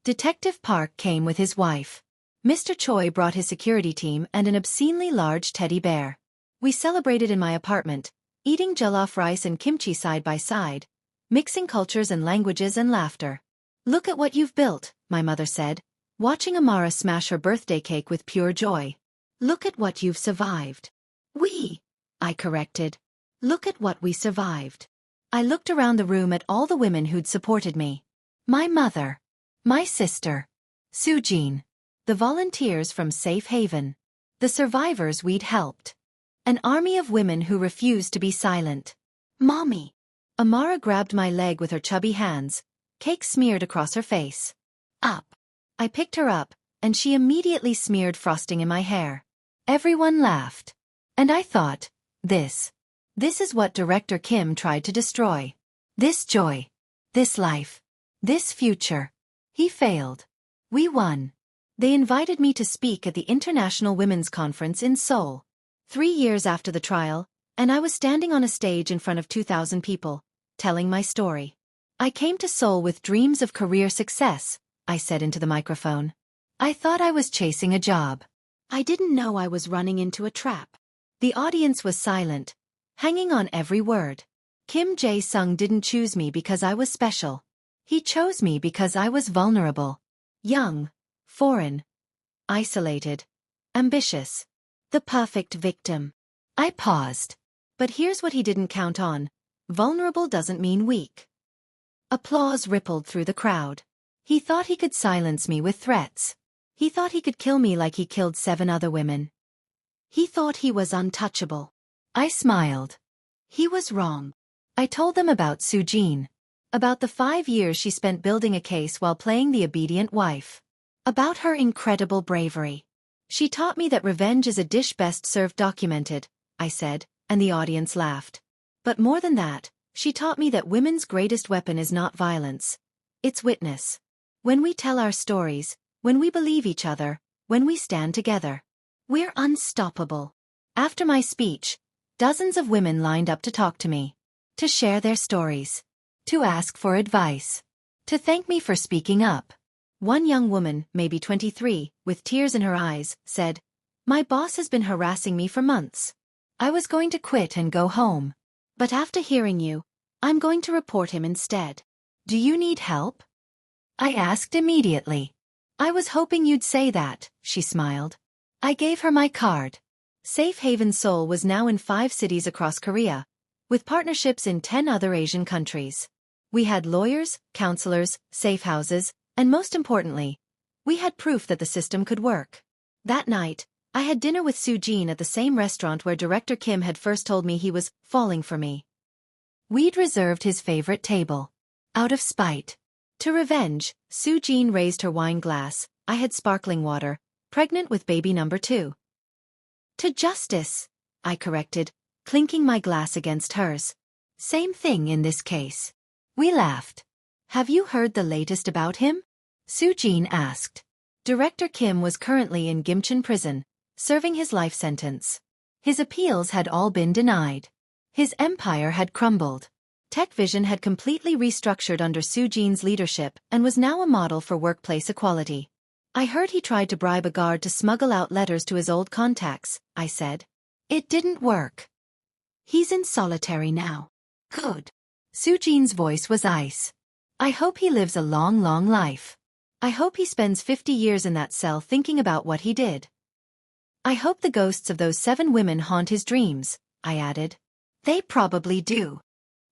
Detective Park came with his wife. Mr. Choi brought his security team and an obscenely large teddy bear. We celebrated in my apartment, eating jollof rice and kimchi side by side, mixing cultures and languages and laughter. "Look at what you've built," my mother said, watching Amara smash her birthday cake with pure joy. "Look at what you've survived." I corrected. "Look at what we survived." I looked around the room at all the women who'd supported me. My mother. My sister. Sujin. The volunteers from Safe Haven. The survivors we'd helped. An army of women who refused to be silent. "Mommy." Amara grabbed my leg with her chubby hands, cake smeared across her face. "Up." I picked her up, and she immediately smeared frosting in my hair. Everyone laughed. And I thought, this is what Director Kim tried to destroy. This joy. This life. This future. He failed. We won. They invited me to speak at the International Women's Conference in Seoul. 3 years after the trial, and I was standing on a stage in front of 2,000 people, telling my story. "I came to Seoul with dreams of career success," I said into the microphone. "I thought I was chasing a job. I didn't know I was running into a trap." The audience was silent, hanging on every word. Kim Jae-sung didn't choose me because I was special. He chose me because I was vulnerable. Young. Foreign. Isolated. Ambitious. The perfect victim. I paused. But here's what he didn't count on. Vulnerable doesn't mean weak. Applause rippled through the crowd. He thought he could silence me with threats. He thought he could kill me like he killed 7 other women. He thought he was untouchable. I smiled. He was wrong. I told them about Sujin. About the 5 years she spent building a case while playing the obedient wife. About her incredible bravery. "She taught me that revenge is a dish best served documented," I said, and the audience laughed. "But more than that, she taught me that women's greatest weapon is not violence, It's witness. When we tell our stories, when we believe each other, when we stand together, we're unstoppable. After my speech, dozens of women lined up to talk to me, to share their stories, to ask for advice, to thank me for speaking up. One young woman, maybe 23, with tears in her eyes, said, "My boss has been harassing me for months. I was going to quit and go home. But after hearing you, I'm going to report him instead. Do you need help?" I asked immediately. "I was hoping you'd say that," she smiled. I gave her my card. Safe Haven Seoul was now in 5 cities across Korea, with partnerships in 10 other Asian countries. We had lawyers, counselors, safe houses, and most importantly, we had proof that the system could work. That night, I had dinner with Soo-jin at the same restaurant where Director Kim had first told me he was falling for me. We'd reserved his favorite table. Out of spite. To revenge, Soo-jin raised her wine glass. I had sparkling water, pregnant with baby number 2. "To justice," I corrected, clinking my glass against hers. "Same thing in this case." We laughed. "Have you heard the latest about him?" Soo-jin asked. Director Kim was currently in Gimcheon prison, serving his life sentence. His appeals had all been denied. His empire had crumbled. TechVision had completely restructured under Soo-jin's leadership and was now a model for workplace equality. "I heard he tried to bribe a guard to smuggle out letters to his old contacts," I said. "It didn't work. He's in solitary now." "Good." Soo-jin's voice was ice. "I hope he lives a long, long life. I hope he spends 50 years in that cell thinking about what he did. I hope the ghosts of those 7 women haunt his dreams," I added. "They probably do."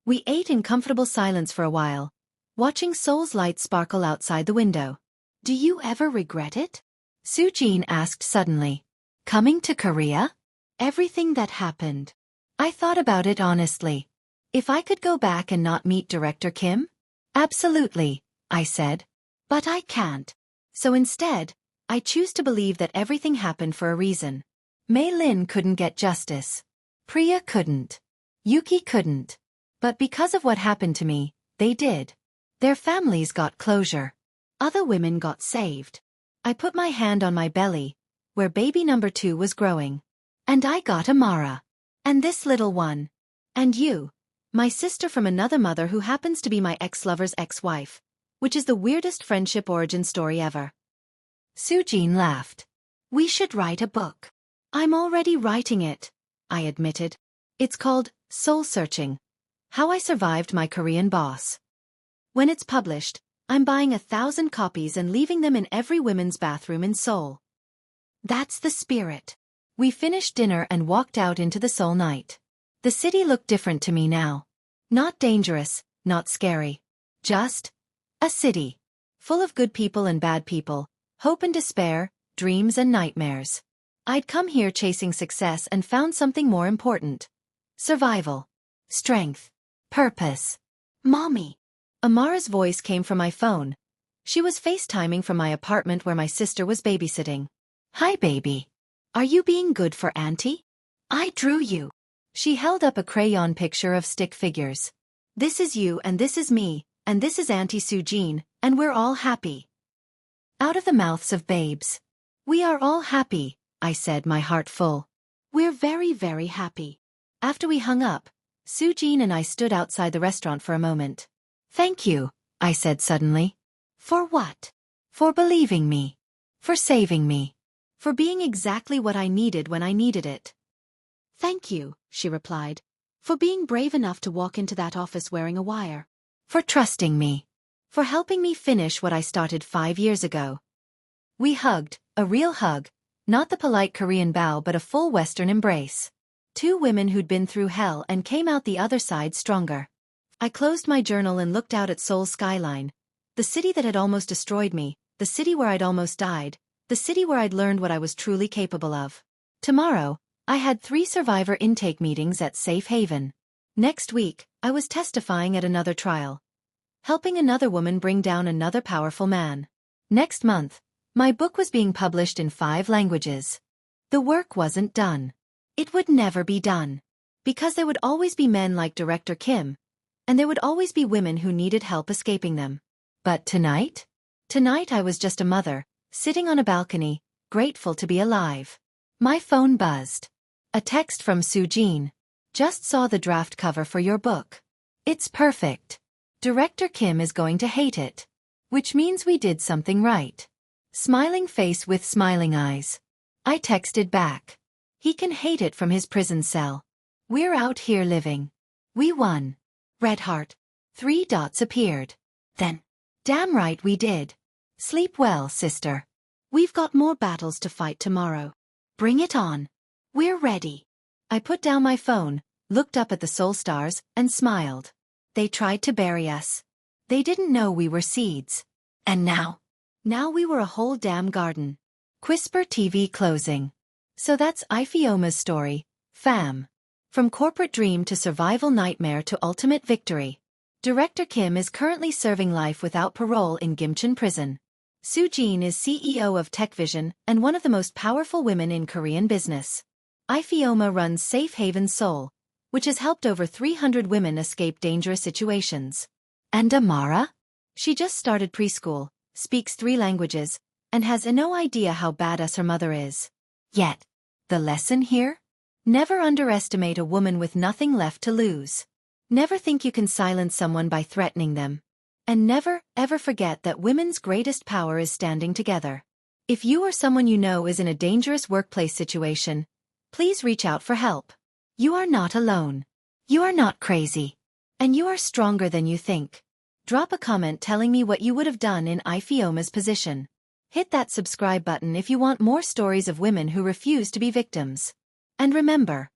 We ate in comfortable silence for a while, watching Seoul's lights sparkle outside the window. "Do you ever regret it?" Soo-jin asked suddenly. "Coming to Korea? Everything that happened." I thought about it honestly. If I could go back and not meet Director Kim? Absolutely, I said. But I can't. So instead, I choose to believe that everything happened for a reason. Mei Lin couldn't get justice. Priya couldn't. Yuki couldn't. But because of what happened to me, they did. Their families got closure. Other women got saved. I put my hand on my belly, where baby number 2 was growing. And I got Amara. And this little one. And you. My sister from another mother who happens to be my ex-lover's ex-wife. Which is the weirdest friendship origin story ever. Soo-jin laughed. We should write a book. I'm already writing it, I admitted. It's called Soul Searching. How I Survived My Korean Boss. When it's published, I'm buying 1,000 copies and leaving them in every women's bathroom in Seoul. That's the spirit. We finished dinner and walked out into the Seoul night. The city looked different to me now. Not dangerous, not scary. Just a city. Full of good people and bad people, hope and despair, dreams and nightmares. I'd come here chasing success and found something more important. Survival. Strength. Purpose. Mommy. Amara's voice came from my phone. She was FaceTiming from my apartment where my sister was babysitting. Hi, baby. Are you being good for Auntie? I drew you. She held up a crayon picture of stick figures. This is you and this is me, and this is Auntie Soo-jin, and we're all happy. Out of the mouths of babes. We are all happy, I said, my heart full. We're very, very happy. After we hung up, Soo-jin and I stood outside the restaurant for a moment. Thank you, I said suddenly. For what? For believing me. For saving me. For being exactly what I needed when I needed it. Thank you, she replied. For being brave enough to walk into that office wearing a wire. For trusting me. For helping me finish what I started 5 years ago. We hugged, a real hug, not the polite Korean bow but a full Western embrace. 2 women who'd been through hell and came out the other side stronger. I closed my journal and looked out at Seoul's skyline. The city that had almost destroyed me, the city where I'd almost died, the city where I'd learned what I was truly capable of. Tomorrow, I had 3 survivor intake meetings at Safe Haven. Next week, I was testifying at another trial. Helping another woman bring down another powerful man. Next month, my book was being published in 5 languages. The work wasn't done. It would never be done. Because there would always be men like Director Kim, and there would always be women who needed help escaping them. But tonight? Tonight I was just a mother, sitting on a balcony, grateful to be alive. My phone buzzed. A text from Sujin. Just saw the draft cover for your book. It's perfect. Director Kim is going to hate it. Which means we did something right. Smiling face with smiling eyes. I texted back. He can hate it from his prison cell. We're out here living. We won. Red heart. 3 dots appeared. Then. Damn right we did. Sleep well, sister. We've got more battles to fight tomorrow. Bring it on. We're ready. I put down my phone, looked up at the soul stars, and smiled. They tried to bury us. They didn't know we were seeds. And now? Now we were a whole damn garden. Quisper TV closing. So that's Ifeoma's story, fam. From corporate dream to survival nightmare to ultimate victory. Director Kim is currently serving life without parole in Gimcheon prison. Sujin is CEO of TechVision and one of the most powerful women in Korean business. Ifeoma runs Safe Haven Seoul, which has helped over 300 women escape dangerous situations. And Amara? She just started preschool, speaks 3 languages, and has no idea how badass her mother is. Yet, the lesson here? Never underestimate a woman with nothing left to lose. Never think you can silence someone by threatening them. And never, ever forget that women's greatest power is standing together. If you or someone you know is in a dangerous workplace situation, please reach out for help. You are not alone. You are not crazy. And you are stronger than you think. Drop a comment telling me what you would have done in Ifeoma's position. Hit that subscribe button if you want more stories of women who refuse to be victims. And remember,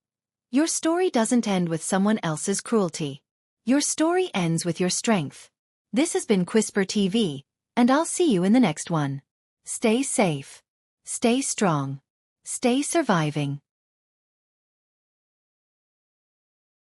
your story doesn't end with someone else's cruelty. Your story ends with your strength. This has been Quisper TV, and I'll see you in the next one. Stay safe. Stay strong. Stay surviving.